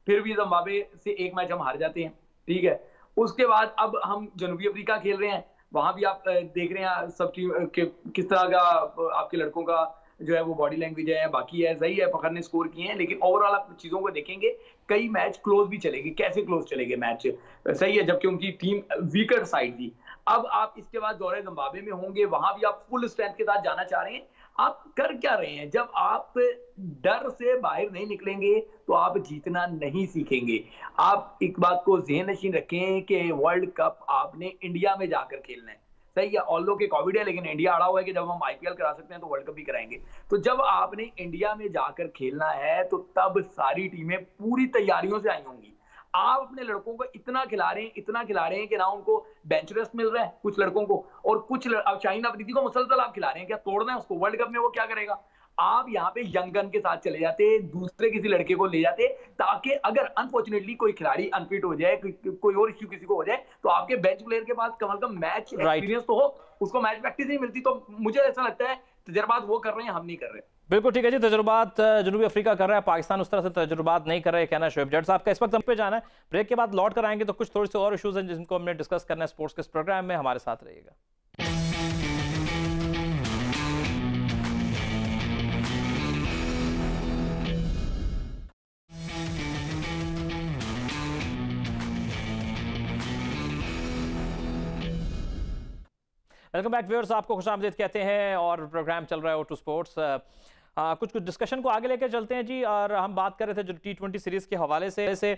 फिर भी जिम्बाब्वे से एक मैच हम हार जाते हैं, ठीक है। उसके बाद अब हम जनूबी अफ्रीका खेल रहे हैं, वहां भी आप देख रहे हैं सब टीम किस तरह का आपके लड़कों का जो है वो बॉडी लैंग्वेज है, बाकी है सही है, फखर ने स्कोर किए हैं, लेकिन ओवरऑल आप चीजों को देखेंगे कई मैच क्लोज भी चलेंगे। कैसे क्लोज चलेंगे मैच, सही है, जबकि उनकी टीम वीकर साइड थी। अब आप इसके बाद दौरे जिम्बाब्वे में होंगे, वहां भी आप फुल स्ट्रेंथ के साथ जाना चाह रहे हैं। आप कर क्या रहे हैं? जब आप डर से बाहर नहीं निकलेंगे तो आप जीतना नहीं सीखेंगे। आप एक बात को ज़हन नशीन रखें कि वर्ल्ड कप आपने इंडिया में जाकर खेलना है, सही है। ऑल्दो के कोविड है, लेकिन इंडिया अड़ा हुआ है कि जब हम IPL करा सकते हैं तो वर्ल्ड कप भी कराएंगे। तो जब आपने इंडिया में जाकर खेलना है तो तब सारी टीमें पूरी तैयारियों से आई होंगी। आप अपने लड़कों को इतना खिला रहे हैं कि ना उनको बेंच रेस्ट मिल रहा है कुछ लड़कों को, और कुछ अब शाहीन अफरीदी को मुसलसल आप खिला रहे हैं। क्या तोड़ना है उसको? वर्ल्ड कप में वो क्या करेगा? आप यहाँ पे यंग गन के साथ चले जाते, दूसरे किसी लड़के को ले जाते, ताकि अगर अनफॉर्चुनेटली कोई खिलाड़ी अनफिट हो जाए, कोई और इश्यू किसी को हो जाए, तो आपके बेंच प्लेयर के पास कम से कम मैच एक्सपीरियंस तो हो। उसको मैच प्रैक्टिस नहीं मिलती। तो मुझे ऐसा लगता है तजर्बात वो कर रहे हैं, हम नहीं कर रहे। बिल्कुल ठीक है जी, तजुर्बात जनूबी अफ्रीका कर रहा है, पाकिस्तान उस तरह से तजुर्बात नहीं कर रहा है, कहना शोएब जट साहब का। इस वक्त हम पे जाना है, ब्रेक के बाद लौट कर आएंगे तो कुछ थोड़े से और इश्यूज हैं जिनको हमने डिस्कस करना है स्पोर्ट्स के इस प्रोग्राम में। हमारे साथ रहिएगा। वेलकम बैक व्यूअर्स, आपको खुशामदीद कहते हैं और प्रोग्राम चल रहा है O2 स्पोर्ट्स। कुछ डिस्कशन को आगे लेकर चलते हैं जी, और हम बात कर रहे थे जो T20 सीरीज के हवाले से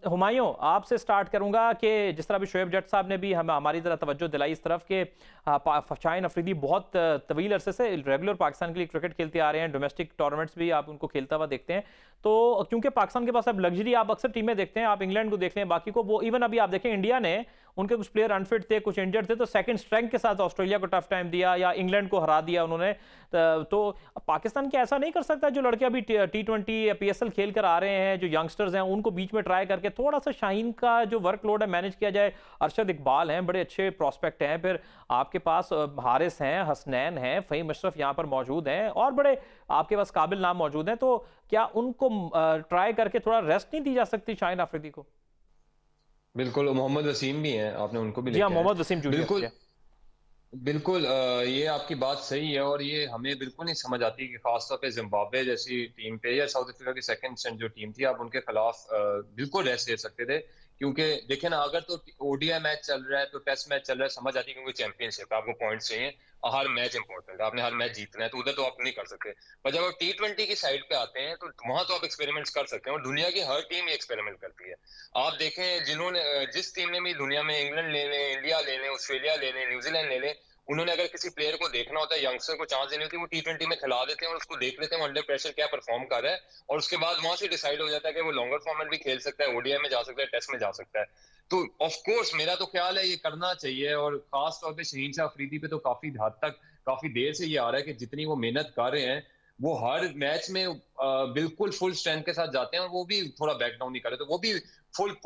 हुमायूं, आपसे स्टार्ट करूंगा कि जिस तरह भी शोएब जट साहब ने भी हमारी तरह तवज्जो दिलाई इस तरफ के शाहीन अफरीदी बहुत तवील अरसे से रेगुलर पाकिस्तान के लिए क्रिकेट खेलते आ रहे हैं, डोमेस्टिक टूर्नामेंट्स भी आप उनको खेलता हुआ देखते हैं। तो क्योंकि पाकिस्तान के पास अब लग्जरी, आप अक्सर टीमें देखते हैं, आप इंग्लैंड को देख लें, बाकी को वो इवन अभी आप देखें इंडिया ने उनके कुछ प्लेयर अनफिट थे, कुछ इंजर्ड थे, तो सेकंड स्ट्रेंथ के साथ ऑस्ट्रेलिया को टफ टाइम दिया या इंग्लैंड को हरा दिया उन्होंने। तो पाकिस्तान क्या ऐसा नहीं कर सकता? जो लड़के अभी T20 या PSL खेल कर आ रहे हैं, जो यंगस्टर्स हैं, उनको बीच में ट्राई करके थोड़ा सा शाहीन का जो वर्कलोड है मैनेज किया जाए। अरशद इकबाल हैं, बड़े अच्छे प्रॉस्पेक्ट हैं, फिर आपके पास हारिस हैं, हसनैन हैं, फ़हीम अशरफ यहाँ पर मौजूद हैं और बड़े आपके पास काबिल नाम मौजूद हैं। तो क्या उनको ट्राई करके थोड़ा रेस्ट नहीं दी जा सकती शाहीन अफरीदी को? बिल्कुल, मोहम्मद वसीम भी हैं, आपने उनको भी लेके मोहम्मद वसीम बिल्कुल बिल्कुल ये आपकी बात सही है और ये हमें बिल्कुल नहीं समझ आती कि खासतौर पे जिम्बाब्वे जैसी टीम पे या साउथ अफ्रीका की सेकंड स्ट्रेंथ जो टीम थी आप उनके खिलाफ बिल्कुल रेस्ट ले सकते थे। क्योंकि देखिए ना, अगर तो ओडीआई मैच चल रहा है तो टेस्ट मैच चल रहा है समझ आती है, क्योंकि चैंपियनशिप आपको पॉइंट्स चाहिए और हर मैच इंपॉर्टेंट है, आपने हर मैच जीतना है, तो उधर तो आप नहीं कर सकते। पर जब आप T20 की साइड पे आते हैं तो वहां तो आप एक्सपेरिमेंट्स कर सकते हैं और दुनिया की हर टीम एक्सपेरिमेंट करती है। आप देखें जिन्होंने जिस टीम ने भी दुनिया में, इंग्लैंड ले लें, इंडिया ले लें, ऑस्ट्रेलिया ले लें, न्यूजीलैंड ले लें, उन्होंने अगर किसी प्लेयर को देखना होता है, यंगस्टर को चांस देनी होती है, वो T20 में खिला देते हैं और उसको देख लेते हैं अंडर प्रेशर क्या परफॉर्म कर रहा है, और उसके बाद वहां से डिसाइड हो जाता है कि वो लॉन्गर फॉर्मेट भी खेल सकता है, ओडीआई में जा सकता है, टेस्ट में जा सकता है। तो ऑफ कोर्स मेरा तो ख्याल है ये करना चाहिए, और खास तौर पे शहीन शाह अफरीदी पे तो काफी हद तक काफी देर से ये आ रहा है कि जितनी वो मेहनत कर रहे हैं वो हर मैच में बिल्कुल फुल स्ट्रेंथ के साथ जाते हैं, और वो भी थोड़ा बैक डाउन नहीं कर रहे, तो वो भी फुल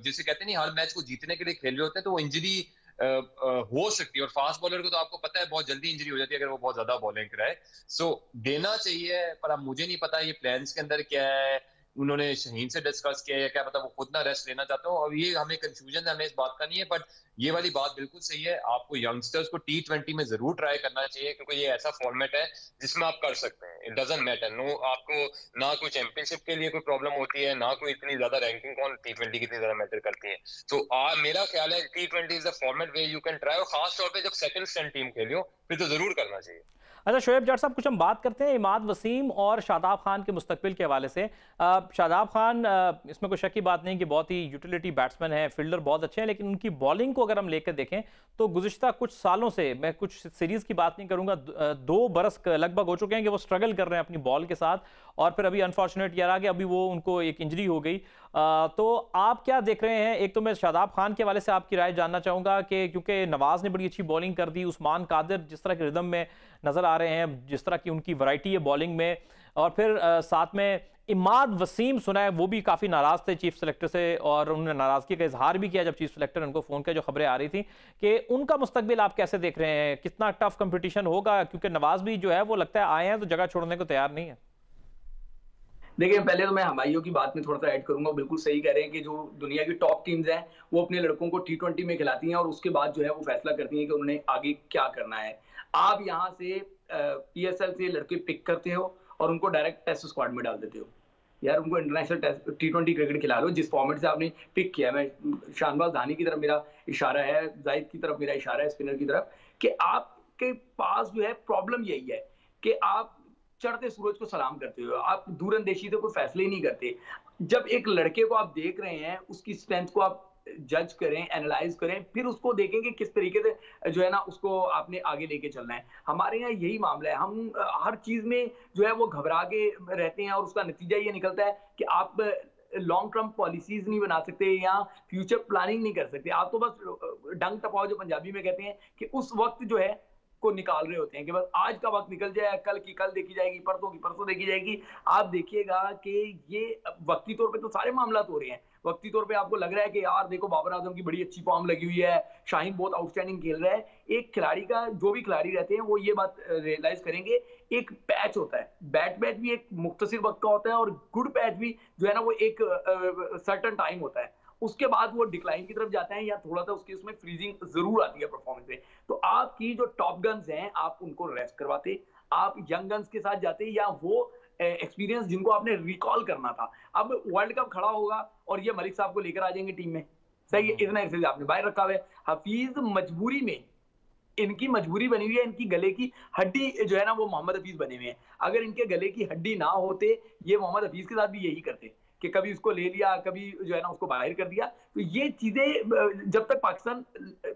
जिसे कहते हैं नहीं, हर मैच को जीतने के लिए खेल रहे होते हैं, तो वो इंजरी हो सकती है। और फास्ट बॉलर को तो आपको पता है बहुत जल्दी इंजरी हो जाती है अगर वो बहुत ज्यादा बॉलिंग कराए। सो देना चाहिए, पर अब मुझे नहीं पता ये प्लान्स के अंदर क्या है, उन्होंने शहीन से डिस्कस किया या क्या पता वो खुद ना रेस्ट लेना चाहते हो। अब ये हमें कंफ्यूजन है, हमें इस बात का नहीं है, बट ये वाली बात बिल्कुल सही है, आपको यंगस्टर्स को T20 में जरूर ट्राई करना चाहिए, क्योंकि ये ऐसा फॉर्मेट है जिसमें आप कर सकते हैं। इट डजंट मैटर, नो आपको ना कोई चैंपियनशिप के लिए कोई प्रॉब्लम होती है, ना कोई इतनी ज्यादा रैंकिंग कौन T20 कितनी ज्यादा मैटर करती है। तो मेरा ख्याल है T20 is the format way you can try, और खास तौर पे जब सेकंड स्ट्रेंथ टीम खेली हो फिर तो जरूर करना चाहिए। अच्छा शोएब जाट साहब, कुछ हम बात करते हैं इमाद वसीम और शादाब खान के मुस्तकबिल के हवाले से। शादाब खान, इसमें कोई शक की बात नहीं कि बहुत ही यूटिलिटी बैट्समैन है, फील्डर बहुत अच्छे हैं, लेकिन उनकी बॉलिंग को अगर हम लेकर देखें तो गुज़िश्ता कुछ सालों से, मैं कुछ सीरीज़ की बात नहीं करूंगा, 2 बरस लगभग हो चुके हैं कि वो स्ट्रगल कर रहे हैं अपनी बॉल के साथ, और फिर अभी अनफॉर्चुनेट यार आ गया, अभी वो उनको एक इंजरी हो गई। तो आप क्या देख रहे हैं? एक तो मैं शादाब खान के हवाले से आपकी राय जानना चाहूंगा कि क्योंकि नवाज ने बड़ी अच्छी बॉलिंग कर दी, उस्मान कादिर जिस तरह के रिदम में नजर आ रहे हैं, जिस तरह की उनकी वैरायटी है बॉलिंग में, और फिर साथ में इमाद वसीम सुना है वो भी काफ़ी नाराज़ थे चीफ सेलेक्टर से, और उन्होंने नाराज़गी का इजहार भी किया जब चीफ सेलेक्टर ने उनको फ़ोन किया, जो खबरें आ रही थी कि उनका मुस्तकबिल आप कैसे देख रहे हैं? कितना टफ कंपटीशन होगा? क्योंकि नवाज भी जो है वो लगता है आए हैं तो जगह छोड़ने को तैयार नहीं है। देखिए, पहले तो मैं हमाइयों की बात में थोड़ा सा ऐड करूंगा। बिल्कुल सही कह रहे हैं कि जो दुनिया की टॉप टीम्स हैं वो अपने लड़कों को T20 में खिलाती हैं और उसके बाद जो है वो फैसला करती हैं कि उन्हें आगे क्या करना है। आप यहाँ से PSL से लड़के पिक करते हो और उनको डायरेक्ट टेस्ट स्क्वाड में डाल देते हो। यार उनको इंटरनेशनल टेस्ट T20 क्रिकेट खिला लो जिस फॉर्मेट से आपने पिक किया। मैं शानवाज धानी की तरफ मेरा इशारा है, जाहिद की तरफ मेरा इशारा है, स्पिनर की तरफ, कि आपके पास जो है प्रॉब्लम यही है कि आप चढ़ते सूरज को सलाम करते हो, आप दूरंदेशी से कोई फैसले ही नहीं करते। जब एक लड़के को आप देख रहे हैं, उसकी स्ट्रेंथ को आप जज करें, एनालाइज करें, फिर उसको देखें कि किस तरीके से जो है ना उसको आपने आगे लेके चलना है। हमारे यहाँ यही मामला है, हम हर चीज में जो है वो घबरा के रहते हैं और उसका नतीजा ये निकलता है कि आप लॉन्ग टर्म पॉलिसीज नहीं बना सकते या फ्यूचर प्लानिंग नहीं कर सकते। आप तो बस डंग टपाओ, जो पंजाबी में कहते हैं, कि उस वक्त जो है को निकाल रहे होते हैं कि बस आज का वक्त निकल जाए, कल की कल देखी जाएगी, परसों की परसों देखी जाएगी। आप देखिएगा कि ये वक्ती तौर पे तो सारे मामला हो रहे हैं। वक्ती तौर पे आपको लग रहा है कि यार देखो बाबर आजम की बड़ी अच्छी फॉर्म लगी हुई है, शाहीन बहुत आउटस्टैंडिंग खेल रहा है। एक खिलाड़ी का, जो भी खिलाड़ी रहते हैं वो ये बात रियलाइज करेंगे, एक पैच होता है, बैड पैच भी एक मुख्तसिर वक्त का होता है और गुड पैच भी जो है ना वो एक सर्टन टाइम होता है। उसके बाद वो डिक्लाइन की तरफ जाते हैं या थोड़ा सा उसकी उसमें फ्रीजिंग जरूर आती है परफॉर्मेंस में। तो आपकी जो टॉप गन्स हैं आप उनको रेस्ट करवाते, आप यंग गन्स के साथ जाते, या वो एक्सपीरियंस जिनको आपने रिकॉल करना था। अब वर्ल्ड कप खड़ा होगा और ये मलिक साहब को लेकर आ जाएंगे टीम में, सही है, इतना एक्सपीरियंस आपने बाहर रखा हुआ है। हफीज मजबूरी में, इनकी मजबूरी बनी हुई है, इनकी गले की हड्डी जो है ना वो मोहम्मद हफीज बने हुए हैं। अगर इनके गले की हड्डी ना होते, ये मोहम्मद हफीज के साथ भी यही करते कि कभी उसको ले लिया, कभी जो है ना उसको बाहर कर दिया। तो ये चीजें जब तक पाकिस्तान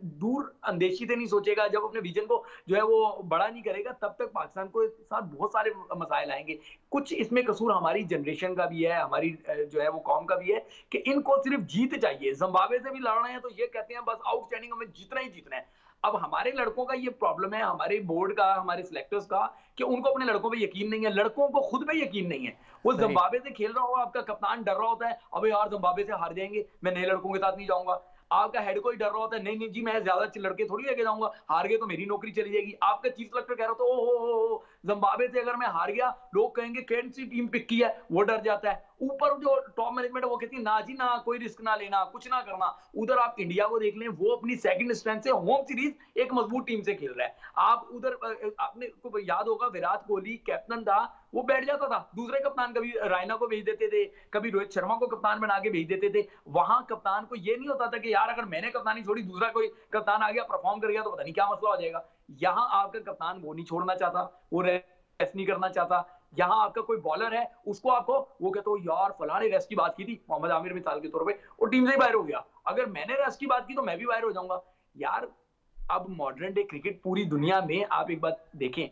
दूर अंदेशी से नहीं सोचेगा, जब अपने विजन को जो है वो बड़ा नहीं करेगा, तब तक पाकिस्तान को साथ बहुत सारे मसाइल आएंगे। कुछ इसमें कसूर हमारी जनरेशन का भी है, हमारी जो है वो कौम का भी है कि इनको सिर्फ जीत चाहिए। जिम्बाब्वे से भी लड़ रहे हैं तो ये कहते हैं बस आउटस्टैंडिंग, हमें जीतना ही जीतना है। अब हमारे लड़कों का ये प्रॉब्लम है, हमारे बोर्ड का, हमारे सिलेक्टर्स का, कि उनको अपने लड़कों पे यकीन नहीं है, लड़कों को खुद पे यकीन नहीं है। वो जिम्बाब्वे से खेल रहा हो, आपका कप्तान डर रहा होता है, अबे यार जिम्बाब्वे से हार जाएंगे, मैं नए लड़कों के साथ नहीं जाऊंगा। आपका हेड कोई डर रहा होता है, नहीं नहीं जी मैं ज्यादा लड़के थोड़ी लेके जाऊंगा, हार गए तो मेरी नौकरी चली जाएगी। आपका चीफ सेलेक्टर कह रहा होता ओ जिम्बाब्वे से अगर मैं हार गया लोग कहेंगे कौन सी टीम पिक की है, वो डर जाता है। ऊपर जो टॉप मैनेजमेंट है वो कहती है ना जी ना, कोई रिस्क ना लेना, कुछ ना करना। उधर आप इंडिया को देख लें, वो अपनी सेकंड स्ट्रेंथ से होम सीरीज एक मजबूत टीम से खेल रहा है। आप उधर आपने को याद होगा विराट कोहली कैप्टन था, वो बैठ जाता था, दूसरे कप्तान कभी रायना को भेज देते थे, कभी रोहित शर्मा को कप्तान बना के भेज देते थे। वहां कप्तान को ये नहीं होता था कि यार अगर मैंने कप्तानी छोड़ी दूसरा कोई कप्तान आ गया परफॉर्म कर गया तो पता नहीं क्या मसला हो जाएगा। यहाँ आपका कप्तान वो नहीं छोड़ना चाहता, वो रेस्ट नहीं करना चाहता। यहाँ आपका कोई बॉलर है उसको आपको वो कहते हो यार फलाने रेस्ट की बात की थी, मोहम्मद आमिर मिसाल के तौर पे, वो टीम से ही बाहर हो गया, अगर मैंने रेस्ट की बात की तो मैं भी बाहर हो जाऊंगा। यार अब मॉडर्न डे क्रिकेट पूरी दुनिया में आप एक बात देखें,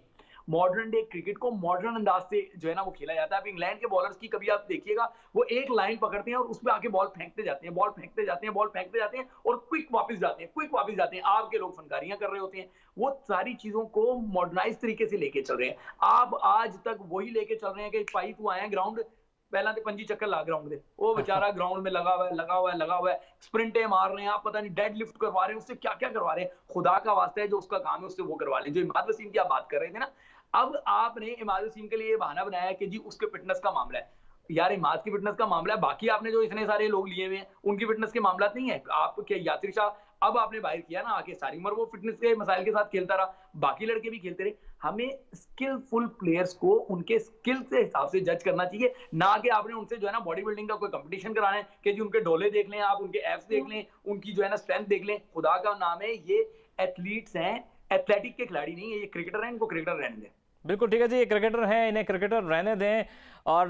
मॉडर्न डे क्रिकेट को मॉडर्न अंदाज से जो है ना वो खेला जाता है। अब इंग्लैंड के बॉलर्स की कभी आप देखिएगा, वो एक लाइन पकड़ते हैं और उसमें आके बॉल फेंकते जाते हैं, बॉल फेंकते जाते हैं, बॉल फेंकते जाते हैं और क्विक वापस जाते हैं, क्विक वापस जाते हैं। आपके लोग फनकारियां कर रहे होते हैं, वो सारी चीजों को मॉडर्नाइज तरीके से लेके चल रहे हैं। आप आज तक वही लेके चल रहे हैं कि भाई तू आया ग्राउंड पहला तो 25 चक्कर ला ग्राउंड दे, वो बेचारा ग्राउंड में लगा हुआ है लगा हुआ है लगा हुआ है, स्प्रिंटें मार रहे हैं, आप पता नहीं डेड लिफ्ट करवा रहे हैं, उससे क्या क्या करवा रहे हैं। खुदा का वास्ता है जो उसका काम है उससे वो करवा लें। जो इमाद वसीम की आप बात कर रहे थे ना, अब आपने इमाद वसीम के लिए बहाना बनाया कि जी उसके फिटनेस का मामला है। यार इमाद की फिटनेस का मामला है, बाकी आपने जो इतने सारे लोग लिए हुए हैं उनकी फिटनेस के मामला नहीं है। आप क्या यात्री शाह अब आपने बाहर किया ना आके, सारी उम्र वो फिटनेस के मसाइल के साथ खेलता रहा, बाकी लड़के भी खेलते रहे। हमें स्किलफुल प्लेयर्स को उनके स्किल के हिसाब से जज करना चाहिए, ना कि आपने उनसे जो है ना बॉडी बिल्डिंग का कोई कंपटीशन कराना है कि जी उनके डोले देख लें, आप उनके एब्स देख लें, उनकी जो है ना स्ट्रेंथ देख लें। खुदा का नाम है ये एथलीट्स हैं, एथलेटिक के खिलाड़ी नहीं है, ये क्रिकेटर हैं, इनको क्रिकेटर रहने दें। बिल्कुल ठीक है जी, ये क्रिकेटर हैं, इन्हें क्रिकेटर रहने दें। और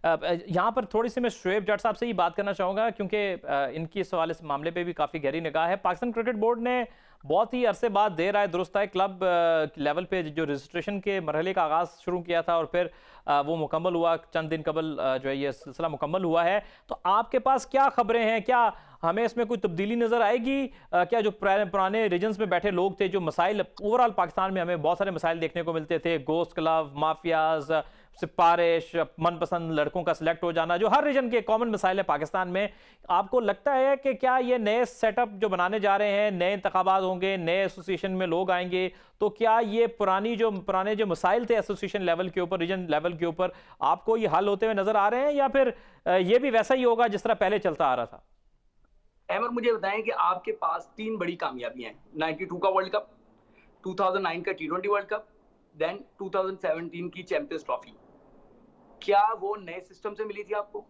यहाँ पर थोड़ी सी मैं शोएब जट साहब से ही बात करना चाहूँगा क्योंकि इनकी इस वाले मामले पे भी काफ़ी गहरी निगाह है। पाकिस्तान क्रिकेट बोर्ड ने बहुत ही अरसे बाद देर आए दुरुस्त आए क्लब लेवल पे जो रजिस्ट्रेशन के मरहले का आगाज़ शुरू किया था और फिर वो मुकम्मल हुआ, चंद दिन कबल जो है ये सिलसिला मुकम्मल हुआ है। तो आपके पास क्या खबरें हैं, क्या हमें इसमें कोई तब्दीली नज़र आएगी? क्या जो पुराने रीजन्स में बैठे लोग थे, जो मसाइल ओवरऑल पाकिस्तान में हमें बहुत सारे मसाइल देखने को मिलते थे, गोश्त क्लब, माफियाज, सिफारिश, मनपसंद लड़कों का सिलेक्ट हो जाना, जो हर रीजन के कॉमन मसाइल है पाकिस्तान में, आपको लगता है कि क्या ये नए सेटअप जो बनाने जा रहे हैं, नए इंतखाबात होंगे, नए एसोसिएशन में लोग आएंगे, तो क्या ये पुराने जो मसाइल थे एसोसिएशन लेवल के ऊपर, रीजन लेवल के ऊपर, आपको ये हल होते हुए नजर आ रहे हैं या फिर ये भी वैसा ही होगा जिस तरह पहले चलता आ रहा था? अहमद मुझे बताएं कि आपके पास 3 बड़ी कामयाबियां हैं, 92 का वर्ल्ड कप, 2009 का T20 वर्ल्ड कप, देन 2017 की चैंपियंस ट्रॉफी। क्या वो नए सिस्टम से मिली थी आपको?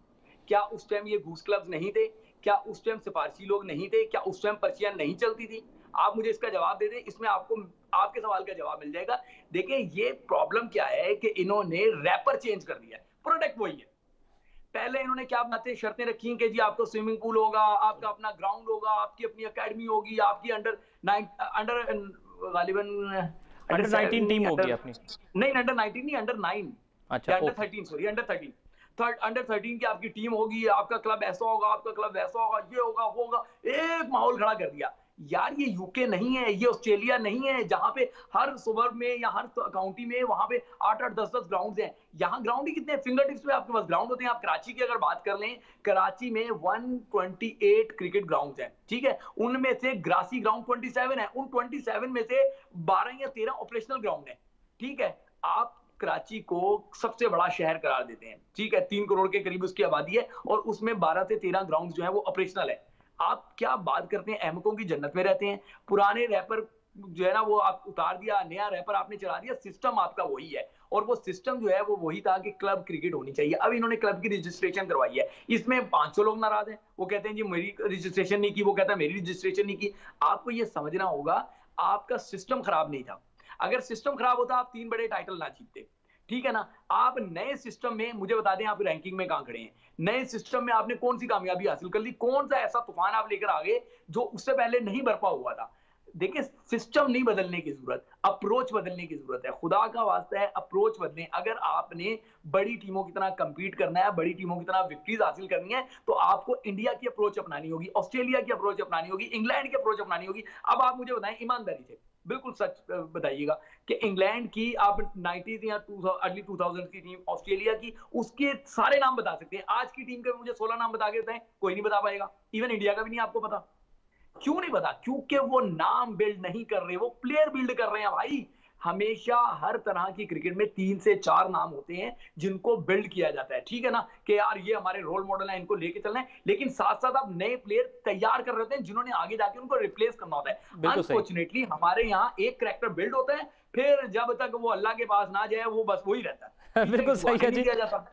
क्या उस टाइम ये घूस क्लब्स नहीं थे? क्या उस टाइम सिफारशी लोग नहीं थे? क्या उस टाइम पर्चियां नहीं चलती थी? आप मुझे इसका जवाब दे दें, इसमें आपको आपके सवाल का जवाब मिल जाएगा। देखिए ये प्रॉब्लम क्या है कि इन्होंने रैपर चेंज कर दिया है, प्रोडक्ट वही है। पहले इन्होंने क्या बातें शर्तें रखी कि जी आपको स्विमिंग पूल होगा, आपका अपना ग्राउंड होगा, आपकी अपनी एकेडमी होगी, आपकी अंडर गालिबन अंडर 19 टीम होगी अपनी, नहीं अंडर 19 नहीं, अंडर 9, अच्छा अंडर 13, सॉरी अंडर 13, अंडर 13 की आपकी टीम होगी, आपका क्लब ऐसा होगा, आपका क्लब वैसा होगा, ये होगा वो होगा, एक माहौल खड़ा कर दिया। यार ये यूके नहीं है, ये ऑस्ट्रेलिया नहीं है जहां पे हर सुबर्ब में या हर काउंटी में वहां पे 8-8, 10-10 ग्राउंड्स हैं। यहाँ ग्राउंड ही कितने हैं, फिंगर टिप्स पे आपके पास ग्राउंड होते हैं। आप कराची की अगर बात कर लें, कराची में 128 क्रिकेट ग्राउंड्स हैं, ठीक है, उनमें से ग्रासी ग्राउंड 27 है, उन 27 में से 12 या 13 ऑपरेशनल ग्राउंड है, ठीक है। आप कराची को सबसे बड़ा शहर करार देते हैं, ठीक है, 3 करोड़ के करीब उसकी आबादी है और उसमें 12 से 13 ग्राउंड जो है वो ऑपरेशनल है। आप क्या बात करते हैं, अहमकों की जन्नत में रहते हैं। पुराने रैपर जो है ना वो आप उतार दिया, नया रैपर आपने चला दिया, सिस्टम आपका वही है और वो सिस्टम जो है वो वही था कि क्लब क्रिकेट होनी चाहिए। अब इन्होंने क्लब की रजिस्ट्रेशन करवाई है, इसमें 500 लोग नाराज हैं, वो कहते हैं जी मेरी रजिस्ट्रेशन नहीं की, वो कहता है मेरी रजिस्ट्रेशन नहीं की। आपको ये समझना होगा आपका सिस्टम खराब नहीं था। अगर सिस्टम खराब होता आप 3 बड़े टाइटल ना जीतते, ठीक है ना। आप नए सिस्टम में मुझे बता दें आप रैंकिंग में कहां खड़े हैं, नए सिस्टम में आपने कौन सी कामयाबी हासिल कर ली, कौन सा ऐसा तूफान आप लेकर आ गए जो उससे पहले नहीं बरपा हुआ था। देखिए सिस्टम नहीं बदलने की जरूरत, अप्रोच बदलने की जरूरत है। खुदा का वास्ता है अप्रोच बदलें। अगर आपने बड़ी टीमों की तरह कंपीट करना है, बड़ी टीमों की तरह विक्ट्रीज हासिल करनी है, तो आपको इंडिया की अप्रोच अपनानी होगी, ऑस्ट्रेलिया की अप्रोच अपनानी होगी, इंग्लैंड की अप्रोच अपनानी होगी। अब आप मुझे बताएं ईमानदारी से, बिल्कुल सच बताइएगा कि इंग्लैंड की आप 90s या अर्ली 2000s की टीम, ऑस्ट्रेलिया की, उसके सारे नाम बता सकते हैं। आज की टीम के मुझे 16 नाम बता के बताएं, कोई नहीं बता पाएगा, इवन इंडिया का भी नहीं आपको पता। क्यों नहीं पता? क्योंकि वो नाम बिल्ड नहीं कर रहे, वो प्लेयर बिल्ड कर रहे हैं भाई। हमेशा हर तरह की क्रिकेट में 3 से 4 नाम होते हैं जिनको बिल्ड किया जाता है, ठीक है ना, कि यार ये हमारे रोल मॉडल हैं, इनको लेके चलना है, लेकिन साथ साथ आप नए प्लेयर तैयार कर रहे होते हैं जिन्होंने आगे जाके उनको रिप्लेस करना होता है। बिल्कुल सही। अनफॉर्चुनेटली हमारे यहाँ एक कैरेक्टर बिल्ड होता है, फिर जब तक वो अल्लाह के पास ना जाए वो बस वही रहता है, बिल्कुल सही है नहीं जी। दिया जाता।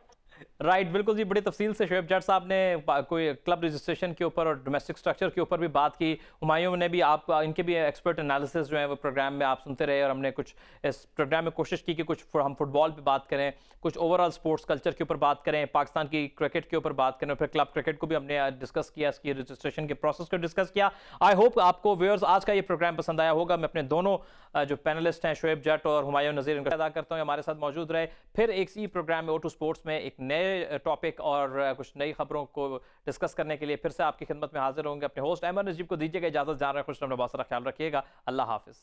राइट, बिल्कुल जी, बड़ी तफसील से शोएब जट साहब ने कोई क्लब रजिस्ट्रेशन के ऊपर और डोमेस्टिक स्ट्रक्चर के ऊपर भी बात की। हुमायूं ने भी आप इनके भी एक्सपर्ट एनालिसिस जो है वो प्रोग्राम में आप सुनते रहे, और हमने कुछ इस प्रोग्राम में कोशिश की कि कुछ हम फुटबॉल पे बात करें, कुछ ओवरऑल स्पोर्ट्स कल्चर के ऊपर बात करें, पाकिस्तान की क्रिकेट के ऊपर बात करें, और फिर क्लब क्रिकेट को भी हमने डिस्कस किया, इसकी रजिस्ट्रेशन के प्रोसेस को डिस्कस किया। आई होप आपको व्यूअर्स आज का ये प्रोग्राम पसंद आया होगा। मैं अपने दोनों जो पैनलिस्ट हैं शोएब जट और हुमायूं नज़ीर, इनका अदा करता हूँ हमारे साथ मौजूद रहे। फिर एक इसी प्रोग्राम में O2 स्पोर्ट्स में एक नए टॉपिक और कुछ नई खबरों को डिस्कस करने के लिए फिर से आपकी खिदमत में हाजिर होंगे। अपने होस्ट अहमद नजीब को दीजिएगा इजाजत। जा रहे हैं, खुश रहना, बहुत सारा ख्याल रखिएगा। अल्लाह हाफिज़।